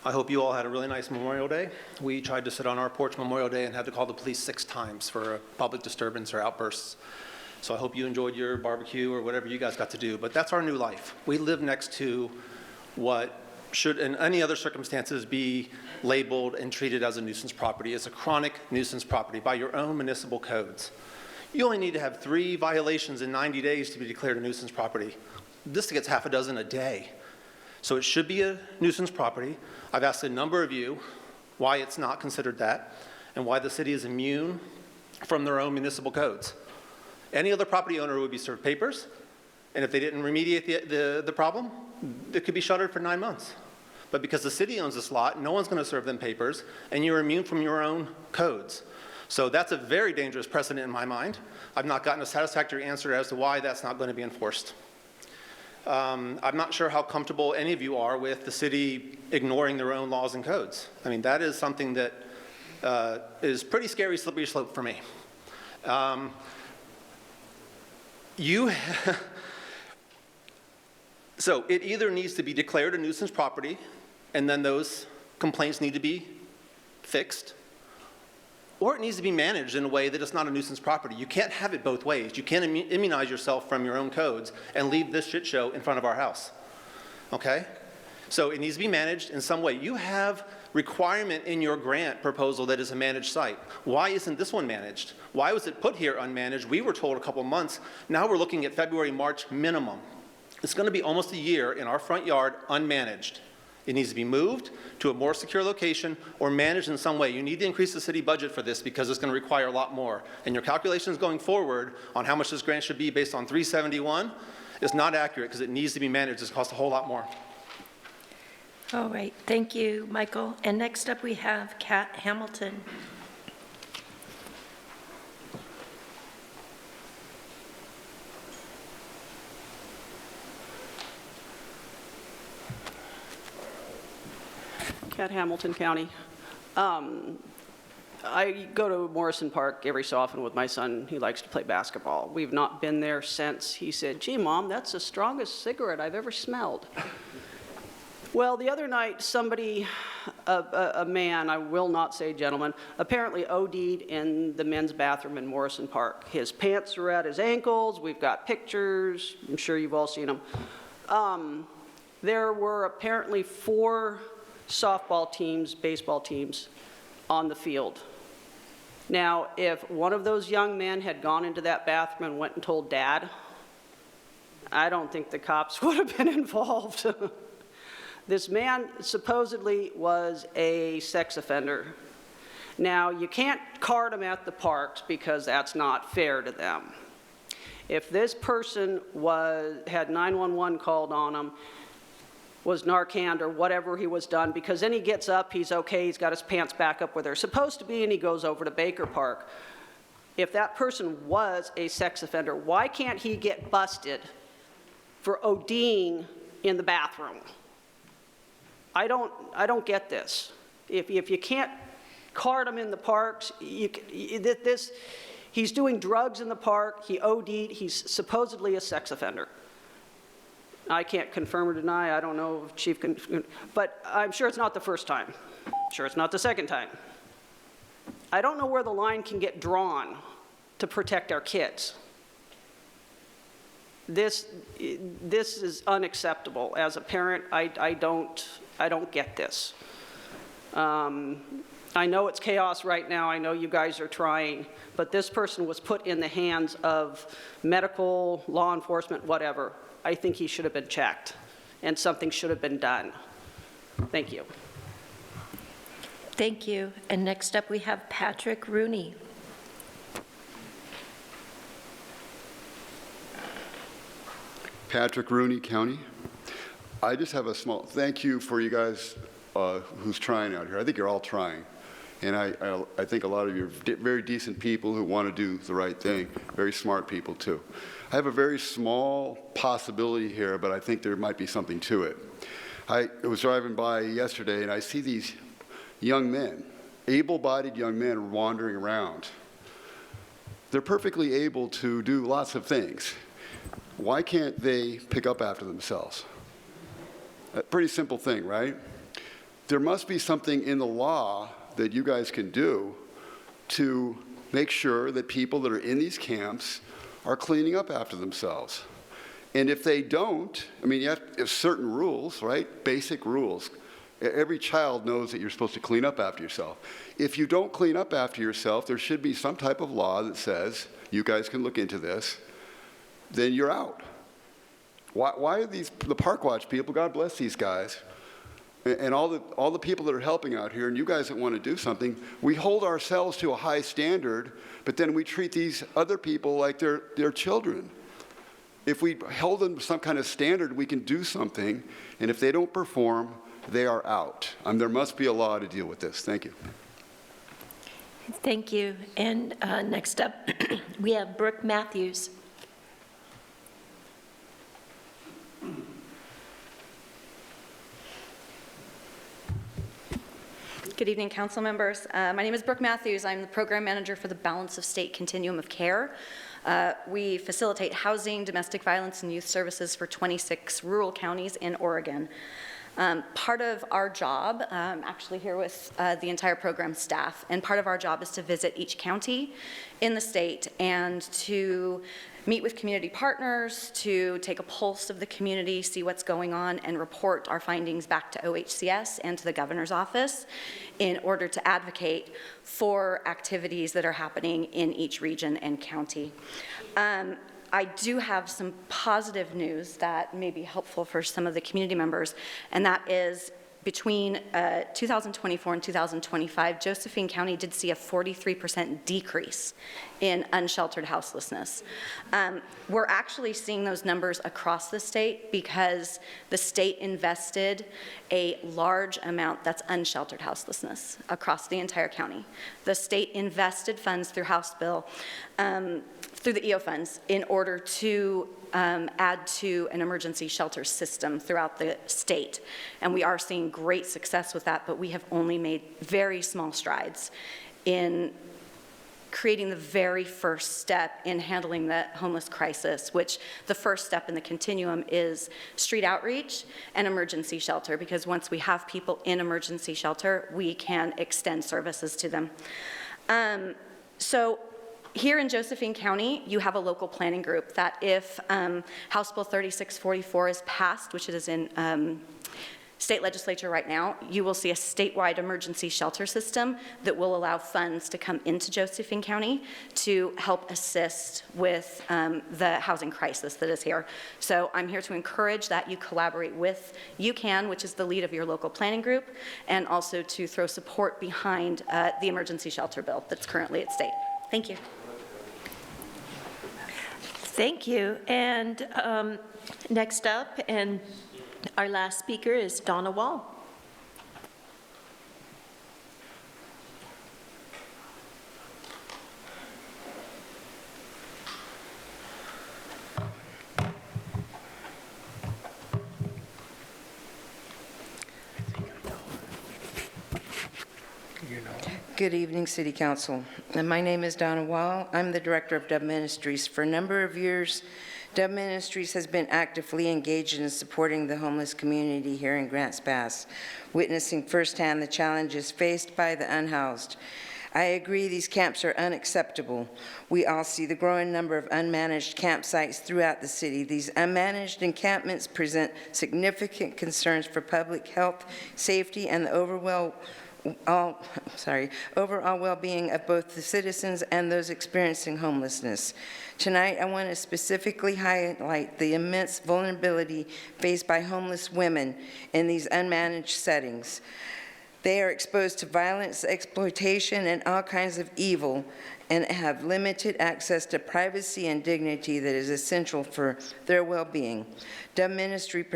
hope you all had a really nice Memorial Day. We tried to sit on our porch Memorial Day and had to call the police 6 times for a public disturbance or outbursts. So I hope you enjoyed your barbecue or whatever you guys got to do. But that's our new life. We live next to what should, in any other circumstances, be labeled and treated as a nuisance property. It's a chronic nuisance property by your own municipal codes. You only need to have 3 violations in 90 days to be declared a nuisance property. This gets half a dozen a day. So it should be a nuisance property. I've asked a number of you why it's not considered that and why the city is immune from their own municipal codes. Any other property owner would be served papers, and if they didn't remediate the problem, it could be shuttered for 9 months. But because the city owns this lot, no one's going to serve them papers, and you're immune from your own codes. So that's a very dangerous precedent in my mind. I've not gotten a satisfactory answer as to why that's not going to be enforced. I'm not sure how comfortable any of you are with the city ignoring their own laws and codes. I mean, that is something that is pretty scary, slippery slope for me. So it either needs to be declared a nuisance property, and then those complaints need to be fixed, or it needs to be managed in a way that it's not a nuisance property. You can't have it both ways. You can't immunize yourself from your own codes and leave this shit show in front of our house, okay? So it needs to be managed in some way. You have requirement in your grant proposal that is a managed site. Why isn't this one managed? Why was it put here unmanaged? We were told a couple months. Now we're looking at February, March minimum. It's going to be almost a year in our front yard unmanaged. It needs to be moved to a more secure location or managed in some way. You need to increase the city budget for this because it's going to require a lot more. And your calculations going forward on how much this grant should be based on 371 is not accurate because it needs to be managed. It's cost a whole lot more. All right, thank you, Michael. And next up, we have Kat Hamilton. Cat Hamilton County. I go to Morrison Park every so often with my son. He likes to play basketball. We've not been there since he said, "Gee, Mom, that's the strongest cigarette I've ever smelled." Well, the other night, somebody, a man, I will not say gentleman, apparently OD'd in the men's bathroom in Morrison Park. His pants are at his ankles. We've got pictures. I'm sure you've all seen them. There were apparently 4 softball teams, baseball teams on the field. Now, if one of those young men had gone into that bathroom and went and told Dad, I don't think the cops would have been involved. This man supposedly was a sex offender. Now, you can't card them at the parks because that's not fair to them. If this person had 911 called on him, was Narcaned or whatever he was done, because then he gets up, he's okay, he's got his pants back up where they're supposed to be, and he goes over to Baker Park. If that person was a sex offender, why can't he get busted for ODing in the bathroom? I don't get this. If you can't card him in the parks, he's doing drugs in the park, he OD'd, he's supposedly a sex offender. I can't confirm or deny, I don't know if Chief can, but I'm sure it's not the first time. I'm sure it's not the second time. I don't know where the line can get drawn to protect our kids. This is unacceptable. As a parent, I don't get this. I know it's chaos right now, I know you guys are trying, but this person was put in the hands of medical, law enforcement, whatever. I think he should have been checked, and something should have been done. Thank you. Thank you. And next up, we have Patrick Rooney. Patrick Rooney County. I just have a small thank you for you guys who's trying out here. I think you're all trying. And I think a lot of you are very decent people who want to do the right thing, very smart people too. I have a very small possibility here, but I think there might be something to it. I was driving by yesterday and I see these young men, able-bodied young men wandering around. They're perfectly able to do lots of things. Why can't they pick up after themselves? A pretty simple thing, right? There must be something in the law that you guys can do to make sure that people that are in these camps are cleaning up after themselves. And if they don't, I mean, you have certain rules, right? Basic rules. Every child knows that you're supposed to clean up after yourself. If you don't clean up after yourself, there should be some type of law that says, you guys can look into this, then you're out. Why are the Park Watch people, God bless these guys, and all the people that are helping out here, and you guys that want to do something, we hold ourselves to a high standard, but then we treat these other people like they're children. If we hold them to some kind of standard, we can do something, and if they don't perform, they are out. There must be a law to deal with this. Thank you. Thank you. And next up, we have Brooke Matthews. Good evening, council members. My name is Brooke Matthews. I'm the program manager for the Balance of State Continuum of Care. We facilitate housing, domestic violence, and youth services for 26 rural counties in Oregon. Part of our job, actually here with the entire program staff, and part of our job is to visit each county in the state and to meet with community partners, to take a pulse of the community, see what's going on, and report our findings back to OHCS and to the governor's office in order to advocate for activities that are happening in each region and county. I do have some positive news that may be helpful for some of the community members, and that is between 2024 and 2025, Josephine County did see a 43% decrease in unsheltered houselessness. We're actually seeing those numbers across the state because the state invested a large amount, that's unsheltered houselessness, across the entire county. The state invested funds through House Bill, through the EO funds, in order to add to an emergency shelter system throughout the state. And we are seeing great success with that, but we have only made very small strides in creating the very first step in handling the homeless crisis, which the first step in the continuum is street outreach and emergency shelter, because once we have people in emergency shelter, we can extend services to them. So here in Josephine County, you have a local planning group that if House Bill 3644 is passed, which it is in state legislature right now, you will see a statewide emergency shelter system that will allow funds to come into Josephine County to help assist with the housing crisis that is here. So I'm here to encourage that you collaborate with UCAN, which is the lead of your local planning group, and also to throw support behind the emergency shelter bill that's currently at state. Thank you. Thank you. And next up, and our last speaker is Donna Wall. Good evening, City Council. My name is Donna Wall. I'm the Director of Dove Ministries. For a number of years, Dove Ministries has been actively engaged in supporting the homeless community here in Grants Pass, witnessing firsthand the challenges faced by the unhoused. I agree these camps are unacceptable. We all see the growing number of unmanaged campsites throughout the city. These unmanaged encampments present significant concerns for public health, safety, and the overall well-being of both the citizens and those experiencing homelessness. Tonight, I want to specifically highlight the immense vulnerability faced by homeless women in these unmanaged settings. They are exposed to violence, exploitation, and all kinds of evil, and have limited access to privacy and dignity that is essential for their well-being. Dove Ministry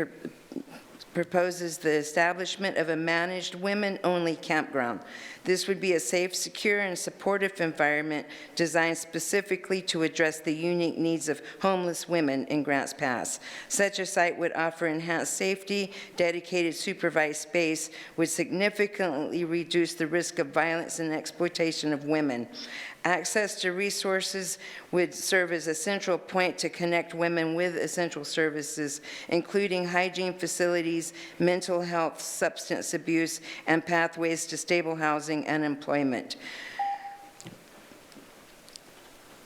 proposes the establishment of a managed women-only campground. This would be a safe, secure, and supportive environment designed specifically to address the unique needs of homeless women in Grants Pass. Such a site would offer enhanced safety, dedicated supervised space, would significantly reduce the risk of violence and exploitation of women. Access to resources would serve as a central point to connect women with essential services, including hygiene facilities, mental health, substance abuse, and pathways to stable housing and employment.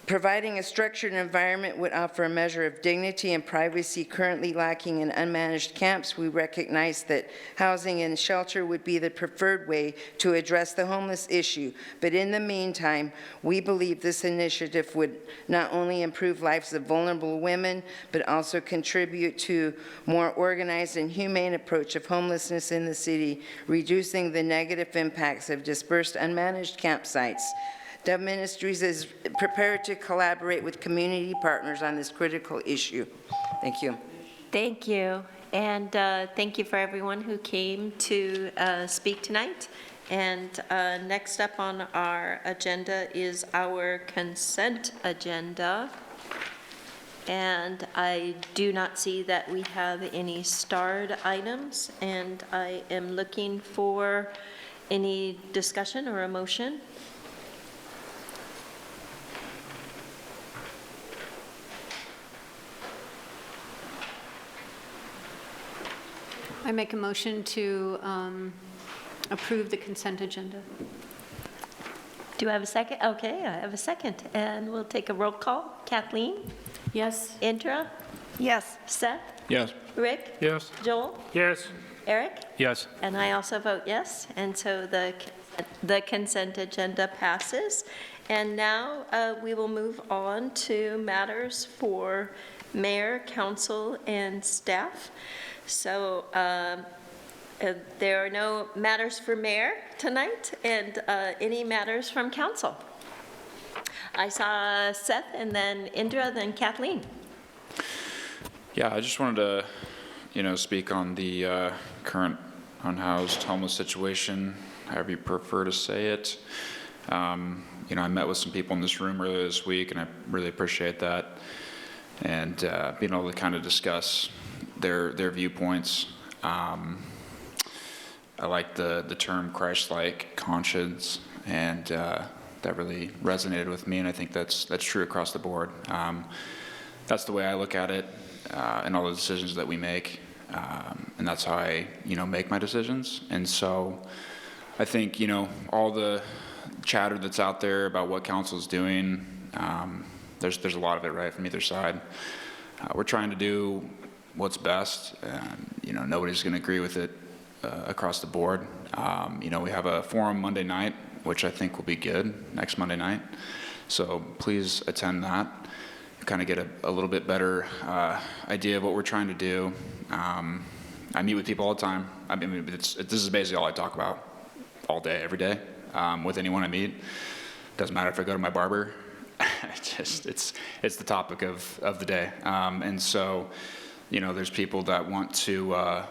Providing a structured environment would offer a measure of dignity and privacy currently lacking in unmanaged camps. We recognize that housing and shelter would be the preferred way to address the homeless issue. But in the meantime, we believe this initiative would not only improve lives of vulnerable women, but also contribute to more organized and humane approach of homelessness in the city, reducing the negative impacts of dispersed unmanaged campsites. Dove Ministries is prepared to collaborate with community partners on this critical issue. Thank you. Thank you. And thank you for everyone who came to speak tonight. And next up on our agenda is our consent agenda. And I do not see that we have any starred items. And I am looking for any discussion or a motion. I make a motion to approve the consent agenda. Do I have a second? Okay, I have a second. And we'll take a roll call. Kathleen? Yes. Indra? Yes. Seth? Yes. Rick? Yes. Joel? Yes. Eric? Yes. And I also vote yes. And so the consent agenda passes. And now we will move on to matters for mayor, council, and staff. So there are no matters for mayor tonight, and any matters from council. I saw Seth, and then Indra, then Kathleen. Yeah, I just wanted to, speak on the current unhoused homeless situation, however you prefer to say it. I met with some people in this room earlier this week, and I really appreciate that. And being able to kind of discuss their viewpoints. I like the term Christ-like conscience, and that really resonated with me, and I think that's true across the board. That's the way I look at it in all the decisions that we make, and that's how I make my decisions. And so I think all the chatter that's out there about what council's doing, there's a lot of it right from either side. We're trying to do what's best. Nobody's going to agree with it across the board. We have a forum Monday night, which I think will be good, next Monday night. So please attend that. Kind of get a little bit better idea of what we're trying to do. I meet with people all the time. I mean, this is basically all I talk about all day, every day, with anyone I meet. Doesn't matter if I go to my barber. It's the topic of the day. And so, there's people that want to,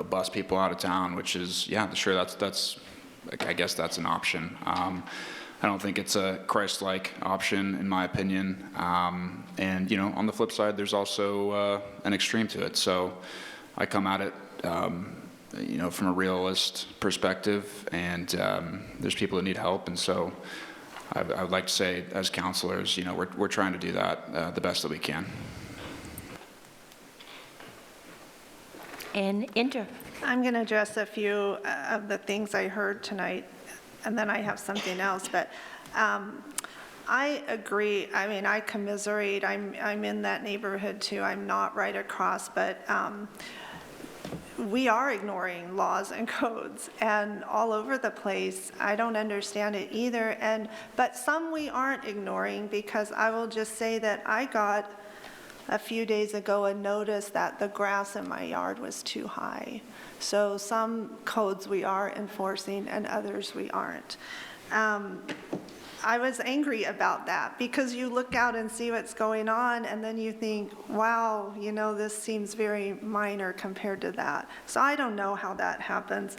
bus people out of town, which is, yeah, sure, that's I guess that's an option. I don't think it's a Christ-like option, in my opinion. And, on the flip side, there's also an extreme to it. So I come at it, from a realist perspective, and there's people that need help. And so I would like to say, as counselors, we're trying to do that the best that we can. And Indra. I'm going to address a few of the things I heard tonight, and then I have something else. But I agree. I mean, I commiserate. I'm in that neighborhood too. I'm not right across, but we are ignoring laws and codes and all over the place. I don't understand it either. But some we aren't ignoring, because I will just say that I got a few days ago a notice that the grass in my yard was too high. So some codes we are enforcing and others we aren't. I was angry about that, because you look out and see what's going on, and then you think, wow, this seems very minor compared to that. So I don't know how that happens.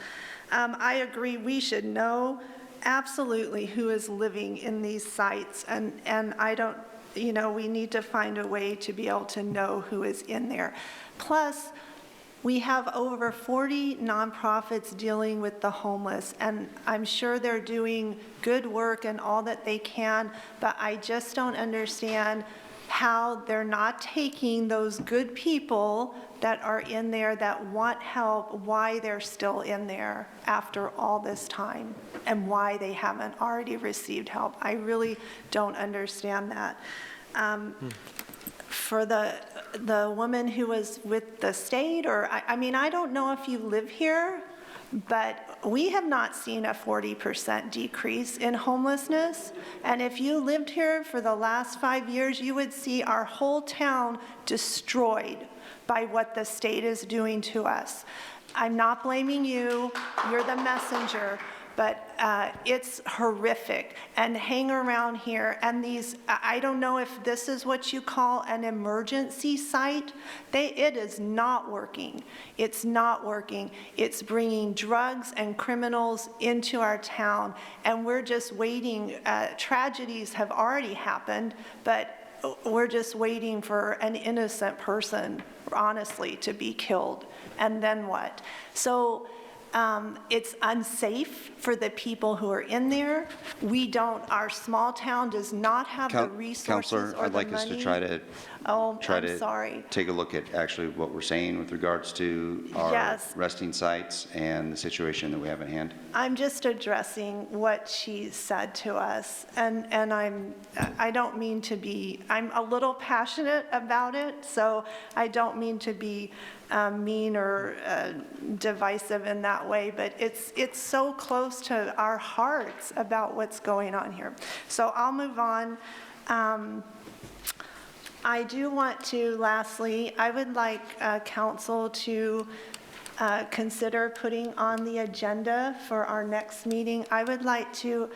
I agree we should know absolutely who is living in these sites, and I don't, we need to find a way to be able to know who is in there. Plus, we have over 40 nonprofits dealing with the homeless, and I'm sure they're doing good work and all that they can, but I just don't understand how they're not taking those good people that are in there that want help, why they're still in there after all this time and why they haven't already received help. I really don't understand that. For the woman who was with the state, or I mean, I don't know if you live here, but we have not seen a 40% decrease in homelessness. And if you lived here for the last 5 years, you would see our whole town destroyed by what the state is doing to us. I'm not blaming you, you're the messenger, but it's horrific. And hang around here, and these, I don't know if this is what you call an emergency site. It is not working. It's not working. It's bringing drugs and criminals into our town, and we're just waiting. Tragedies have already happened, but we're just waiting for an innocent person, honestly, to be killed. And then what? So it's unsafe for the people who are in there. Our small town does not have the resources or the money. Counselor, I'd like us to try to sorry. take a look at actually what we're saying with regards to our Yes. resting sites and the situation that we have at hand. I'm just addressing what she said to us, and I don't mean to be, I'm a little passionate about it, so I don't mean to be mean or divisive in that way, but it's so close to our hearts about what's going on here. So I'll move on. I do want to, lastly, I would like council to consider putting on the agenda for our next meeting. I would like to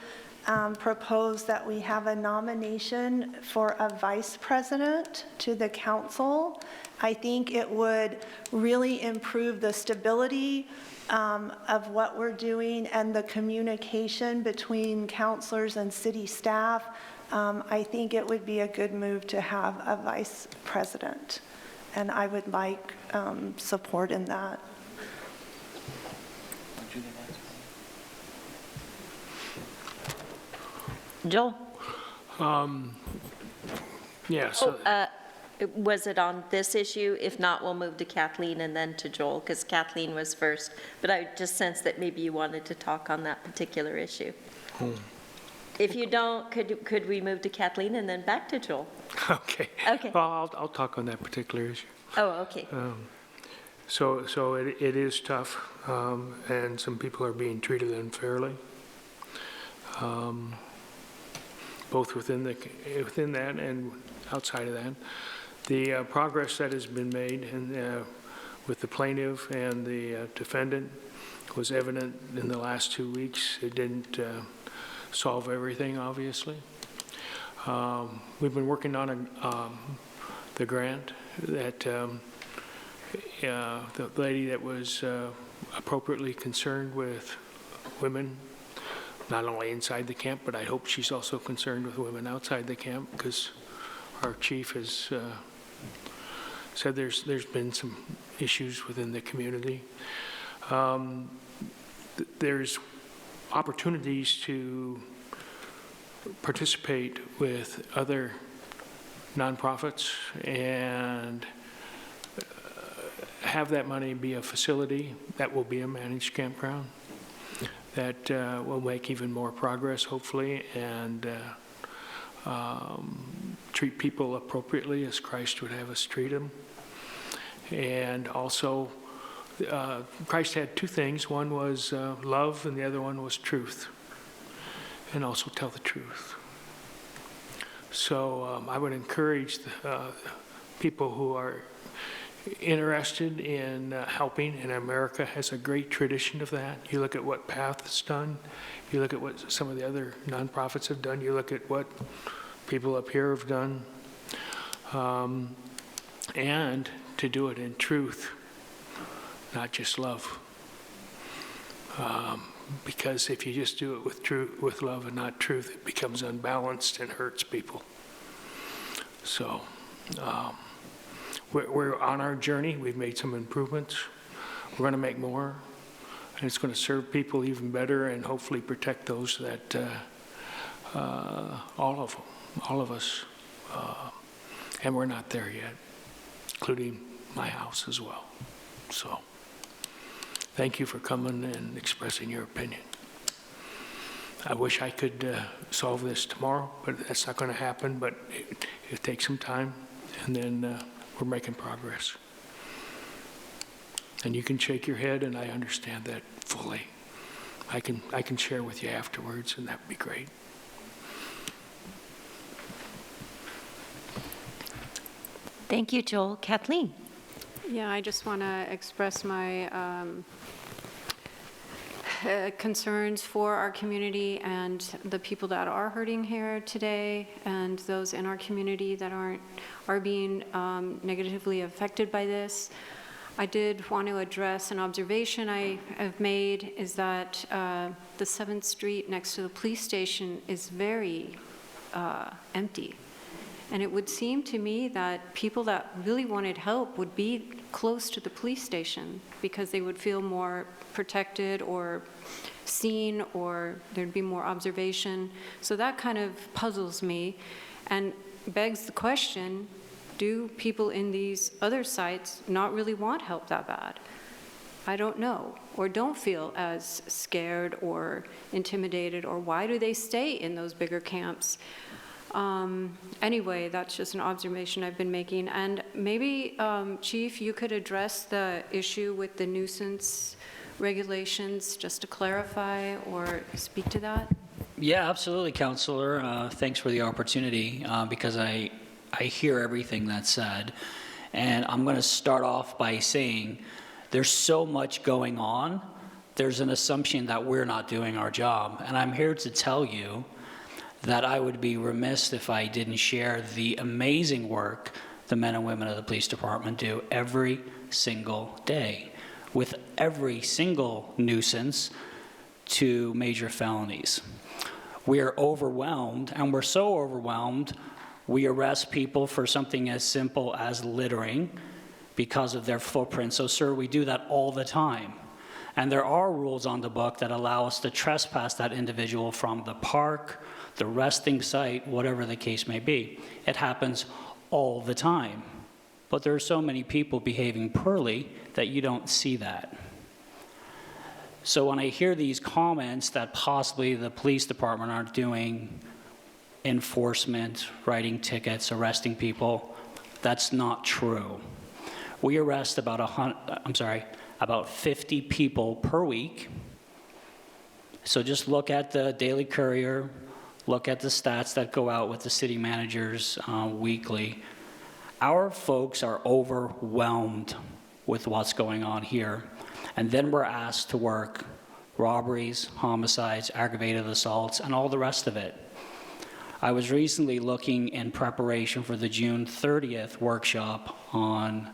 propose that we have a nomination for a vice president to the council. I think it would really improve the stability of what we're doing and the communication between counselors and city staff. I think it would be a good move to have a vice president, and I would like support in that. Joel? Yeah, so Was it on this issue? If not, we'll move to Kathleen and then to Joel, because Kathleen was first. But I just sensed that maybe you wanted to talk on that particular issue. If you don't, could we move to Kathleen and then back to Joel? okay. Okay. Well, I'll talk on that particular issue. Oh, okay. So it is tough, and some people are being treated unfairly, both within that and outside of that. The progress that has been made with the plaintiff and the defendant was evident in the last 2 weeks. It didn't solve everything, obviously. We've been working on the grant that the lady that was appropriately concerned with women, not only inside the camp, but I hope she's also concerned with women outside the camp, because our chief has said there's been some issues within the community. There's opportunities to participate with other nonprofits and have that money be a facility that will be a managed campground that will make even more progress, hopefully, and treat people appropriately as Christ would have us treat them. And also, Christ had two things. One was love, and the other one was truth, and also tell the truth. So I would encourage the people who are interested in helping, and America has a great tradition of that. You look at what PATH has done, you look at what some of the other nonprofits have done, you look at what people up here have done, and to do it in truth, not just love. Because if you just do it with love and not truth, it becomes unbalanced and hurts people. So we're on our journey. We've made some improvements. We're going to make more, and it's going to serve people even better and hopefully protect those that all of us, and we're not there yet, including my house as well. So, thank you for coming and expressing your opinion. I wish I could solve this tomorrow, but that's not going to happen, but it takes some time, and then we're making progress. And you can shake your head, and I understand that fully. I can share with you afterwards, and that'd be great. Thank you, Joel. Kathleen? Yeah, I just want to express my concerns for our community and the people that are hurting here today, and those in our community that are being negatively affected by this. I did want to address an observation I have made, is that the 7th Street next to the police station is very empty. And it would seem to me that people that really wanted help would be close to the police station because they would feel more protected or seen, or there'd be more observation. So that kind of puzzles me and begs the question, do people in these other sites not really want help that bad? I don't know, or don't feel as scared or intimidated, or why do they stay in those bigger camps? Anyway, that's just an observation I've been making. And maybe, Chief, you could address the issue with the nuisance regulations, just to clarify or speak to that? Yeah, absolutely, Counselor. Thanks for the opportunity, because I hear everything that's said. And I'm going to start off by saying there's so much going on, there's an assumption that we're not doing our job. And I'm here to tell you that I would be remiss if I didn't share the amazing work the men and women of the police department do every single day, with every single nuisance to major felonies. We are overwhelmed, and we're so overwhelmed, we arrest people for something as simple as littering because of their footprint. So, sir, we do that all the time. And there are rules on the book that allow us to trespass that individual from the park, the resting site, whatever the case may be. It happens all the time. But there are so many people behaving poorly that you don't see that. So when I hear these comments that possibly the police department aren't doing enforcement, writing tickets, arresting people, that's not true. We arrest about 50 people per week. So just look at the Daily Courier, look at the stats that go out with the city managers weekly. Our folks are overwhelmed with what's going on here. And then we're asked to work robberies, homicides, aggravated assaults, and all the rest of it. I was recently looking in preparation for the June 30th workshop on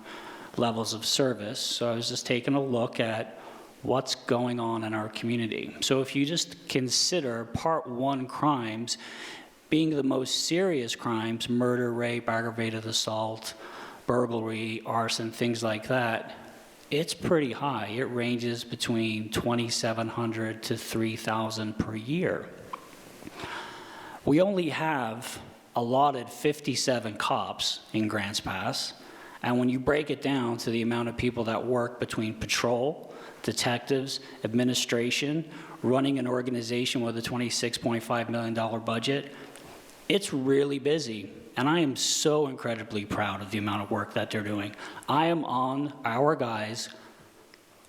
levels of service. So I was just taking a look at what's going on in our community. So if you just consider Part 1 crimes being the most serious crimes, murder, rape, aggravated assault, burglary, arson, things like that, it's pretty high. It ranges between 2,700 to 3,000 per year. We only have allotted 57 cops in Grants Pass, and when you break it down to the amount of people that work between patrol, detectives, administration, running an organization with a $26.5 million budget, it's really busy. And I am so incredibly proud of the amount of work that they're doing. I am on our guys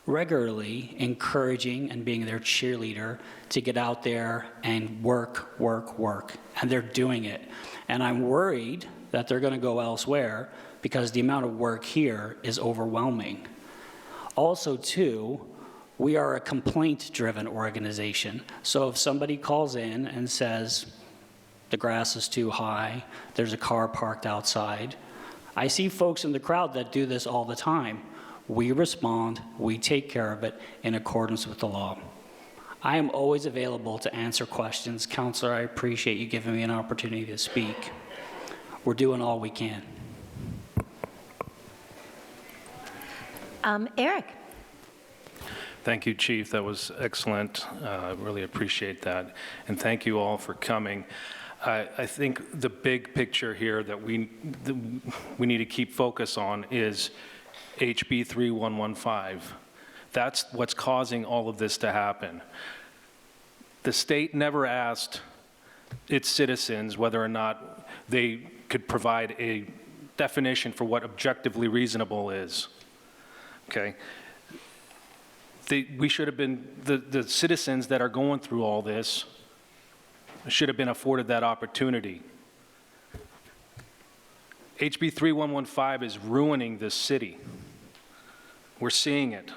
regularly encouraging and being their cheerleader to get out there and work. And they're doing it. And I'm worried that they're going to go elsewhere because the amount of work here is overwhelming. Also, too, we are a complaint-driven organization. So if somebody calls in and says, the grass is too high, there's a car parked outside, I see folks in the crowd that do this all the time. We respond, we take care of it in accordance with the law. I am always available to answer questions. Counselor, I appreciate you giving me an opportunity to speak. We're doing all we can. Eric. Thank you, Chief. That was excellent. I really appreciate that. And thank you all for coming. I think the big picture here that we need to keep focus on is HB 3115. That's what's causing all of this to happen. The state never asked its citizens whether or not they could provide a definition for what objectively reasonable is. Okay? We should have been, the citizens that are going through all this should have been afforded that opportunity. HB 3115 is ruining this city. We're seeing it.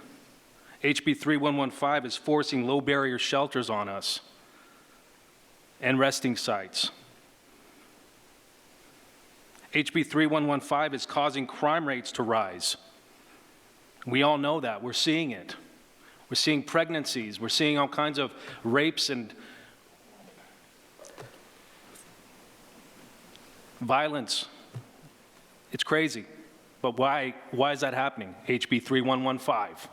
HB 3115 is forcing low barrier shelters on us and resting sites. HB 3115 is causing crime rates to rise. We all know that. We're seeing it. We're seeing pregnancies. We're seeing all kinds of rapes and violence. It's crazy. But why is that happening? HB 3115.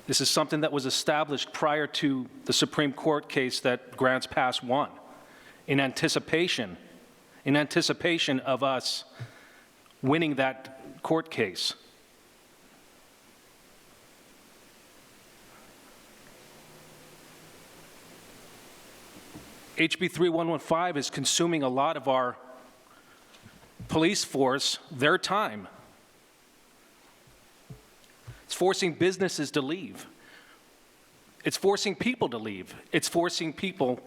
This is something that was established prior to the Supreme Court case that Grants Pass won, in anticipation of us winning that court case. HB 3115 is consuming a lot of our police force, their time. It's forcing businesses to leave. It's forcing people to leave. It's forcing people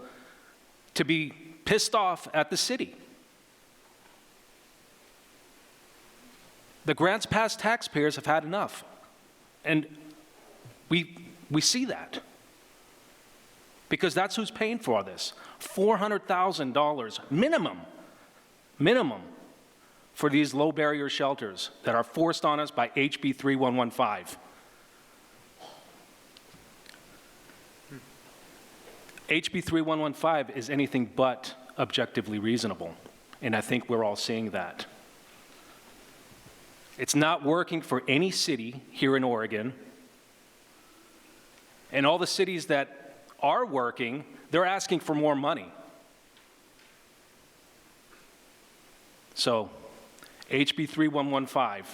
to be pissed off at the city. The Grants Pass taxpayers have had enough. And we see that. Because that's who's paying for all this. $400,000 minimum for these low barrier shelters that are forced on us by HB 3115. HB 3115 is anything but objectively reasonable, and I think we're all seeing that. It's not working for any city here in Oregon, and all the cities that are working, they're asking for more money. So, HB 3115,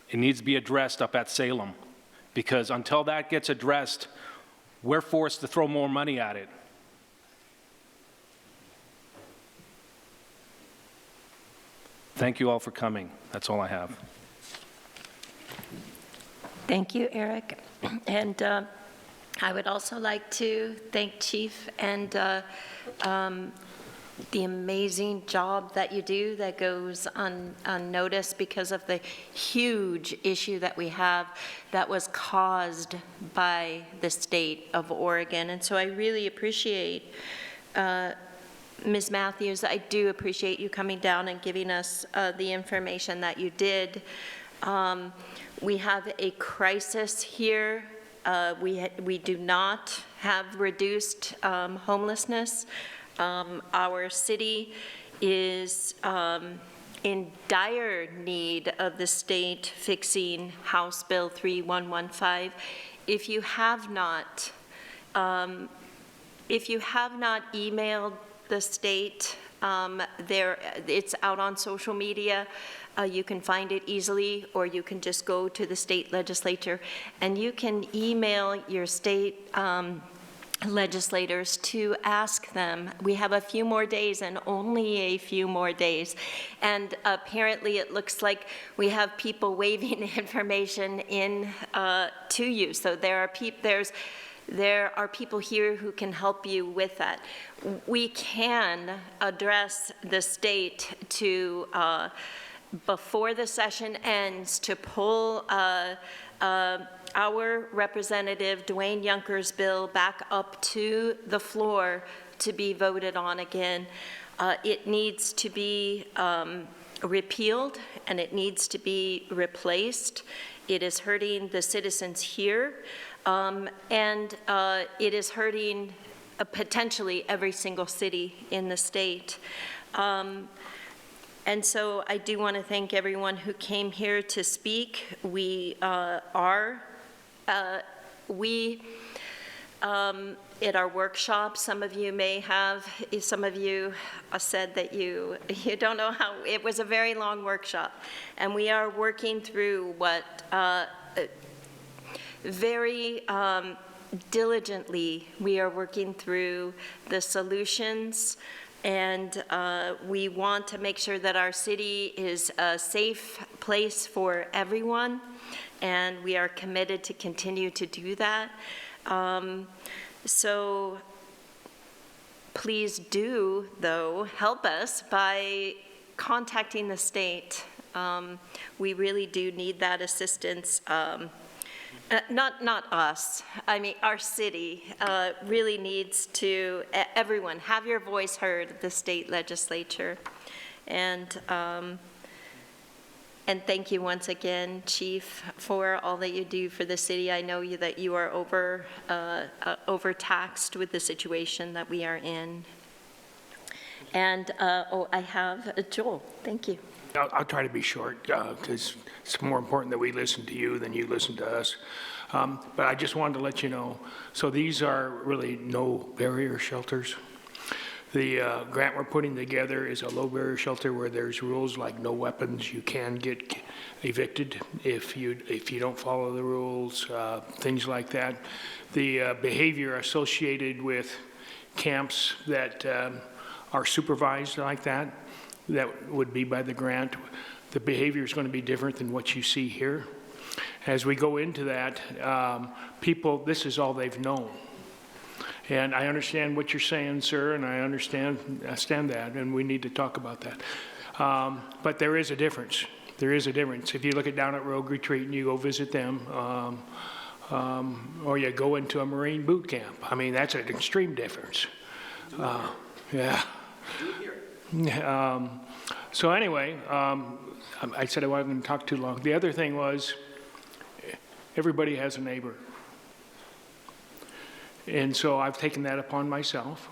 it needs to be addressed up at Salem, because until that gets addressed, we're forced to throw more money at it. Thank you all for coming. That's all I have. Thank you, Eric. And I would also like to thank Chief and the amazing job that you do that goes unnoticed because of the huge issue that we have that was caused by the state of Oregon. And so I really appreciate Ms. Matthews, I do appreciate you coming down and giving us the information that you did. We have a crisis here. We do not have reduced homelessness. Our city is in dire need of the state fixing House Bill 3115. If you have not emailed the state, it's out on social media. You can find it easily, or you can just go to the state legislature and you can email your state legislators to ask them. We have a few more days and only a few more days. And apparently it looks like we have people waving information in to you. So there are people here who can help you with that. We can address the state to, before the session ends, to pull our representative, Dwayne Younker's bill, back up to the floor to be voted on again. It needs to be repealed and it needs to be replaced. It is hurting the citizens here, and it is hurting potentially every single city in the state. And so I do want to thank everyone who came here to speak. at our workshop. Some of you may have, some of you said that you don't know how, it was a very long workshop. And we are working through what very diligently, we are working through the solutions, and we want to make sure that our city is a safe place for everyone, and we are committed to continue to do that. So please do, though, help us by contacting the state. We really do need that assistance. Not us, I mean, our city really needs to, everyone, have your voice heard at the state legislature. And thank you once again, Chief, for all that you do for the city. I know that you are overtaxed with the situation that we are in. And, I have Joel, thank you. I'll try to be short, because it's more important that we listen to you than you listen to us. But I just wanted to let you know, so these are really no-barrier shelters. The grant we're putting together is a low-barrier shelter where there's rules like no weapons. You can get evicted if you don't follow the rules, things like that. The behavior associated with camps that are supervised like that would be by the grant. The behavior is going to be different than what you see here. As we go into that, people, this is all they've known. And I understand what you're saying, sir, and I understand that, and we need to talk about that. But there is a difference. There is a difference. If you look at down at Rogue Retreat and you go visit them, or you go into a Marine boot camp, I mean, that's an extreme difference. Yeah. So anyway, I said I wasn't going to talk too long. The other thing was, everybody has a neighbor. And so I've taken that upon myself,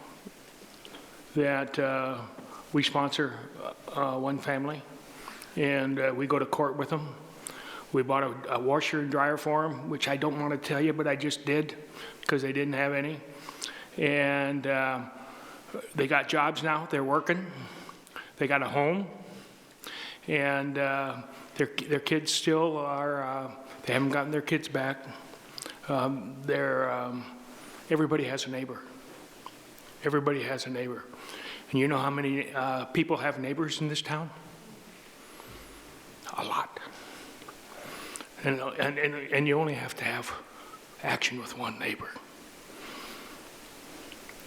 that we sponsor one family, and we go to court with them. We bought a washer and dryer for them, which I don't want to tell you, but I just did, because they didn't have any. And they got jobs now, they're working. They got a home, and their kids still are, they haven't gotten their kids back. Everybody has a neighbor. Everybody has a neighbor. And you know how many people have neighbors in this town? A lot. And you only have to have action with one neighbor.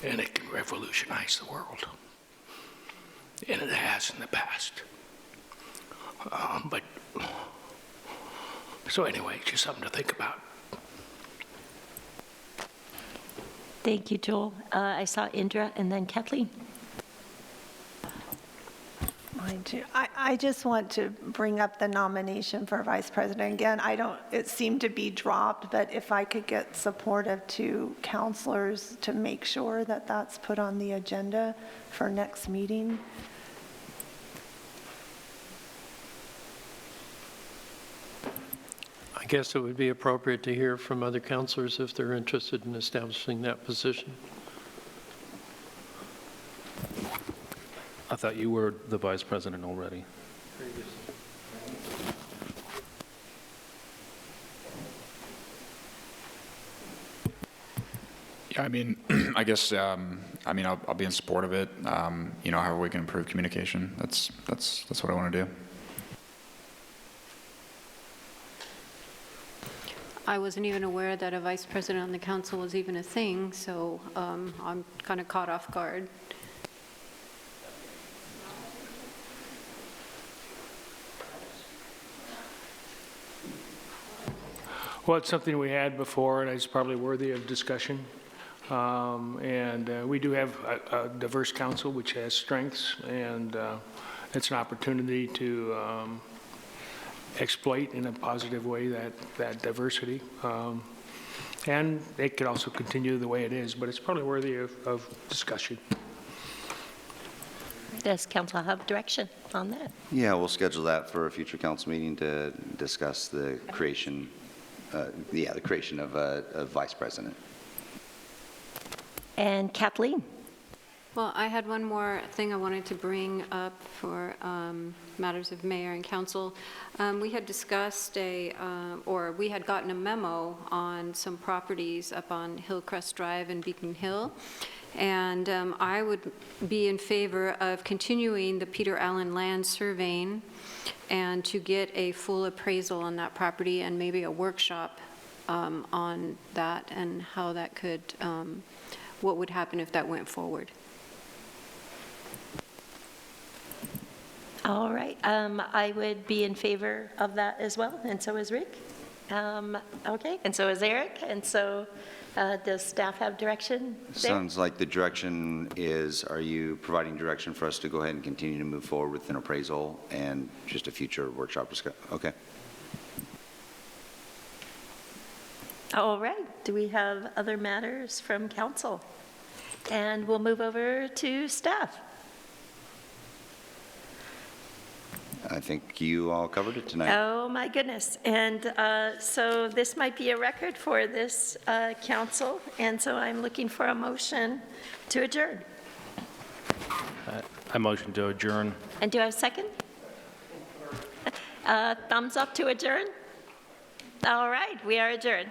And it can revolutionize the world. And it has in the past. So anyway, just something to think about. Thank you, Joel. I saw Indra and then Kathleen. I just want to bring up the nomination for vice president again. It seemed to be dropped, but if I could get supportive to counselors to make sure that that's put on the agenda for next meeting. I guess it would be appropriate to hear from other counselors if they're interested in establishing that position. I thought you were the vice president already. Yeah, I mean, I guess, I'll be in support of it. However we can improve communication. That's what I want to do. I wasn't even aware that a vice president on the council was even a thing, so I'm kind of caught off guard. Well, it's something we had before, and it's probably worthy of discussion. And we do have a diverse council, which has strengths, and it's an opportunity to exploit in a positive way that diversity. And it could also continue the way it is, but it's probably worthy of discussion. Does council have direction on that? Yeah, we'll schedule that for a future council meeting to discuss the creation of a vice president. And Kathleen? Well, I had one more thing I wanted to bring up for matters of mayor and council. We had discussed we had gotten a memo on some properties up on Hillcrest Drive and Beacon Hill. And I would be in favor of continuing the Peter Allen land surveying and to get a full appraisal on that property and maybe a workshop on that and how that could, what would happen if that went forward. All right, I would be in favor of that as well, and so is Rick. Okay, and so is Eric, and so does staff have direction there? Sounds like the direction is, are you providing direction for us to go ahead and continue to move forward with an appraisal and just a future workshop discussion? Okay. All right, do we have other matters from council? And we'll move over to staff. I think you all covered it tonight. Oh, my goodness. And so this might be a record for this council, and so I'm looking for a motion to adjourn. I motion to adjourn. And do I have a second? Thumbs up to adjourn? All right, we are adjourned.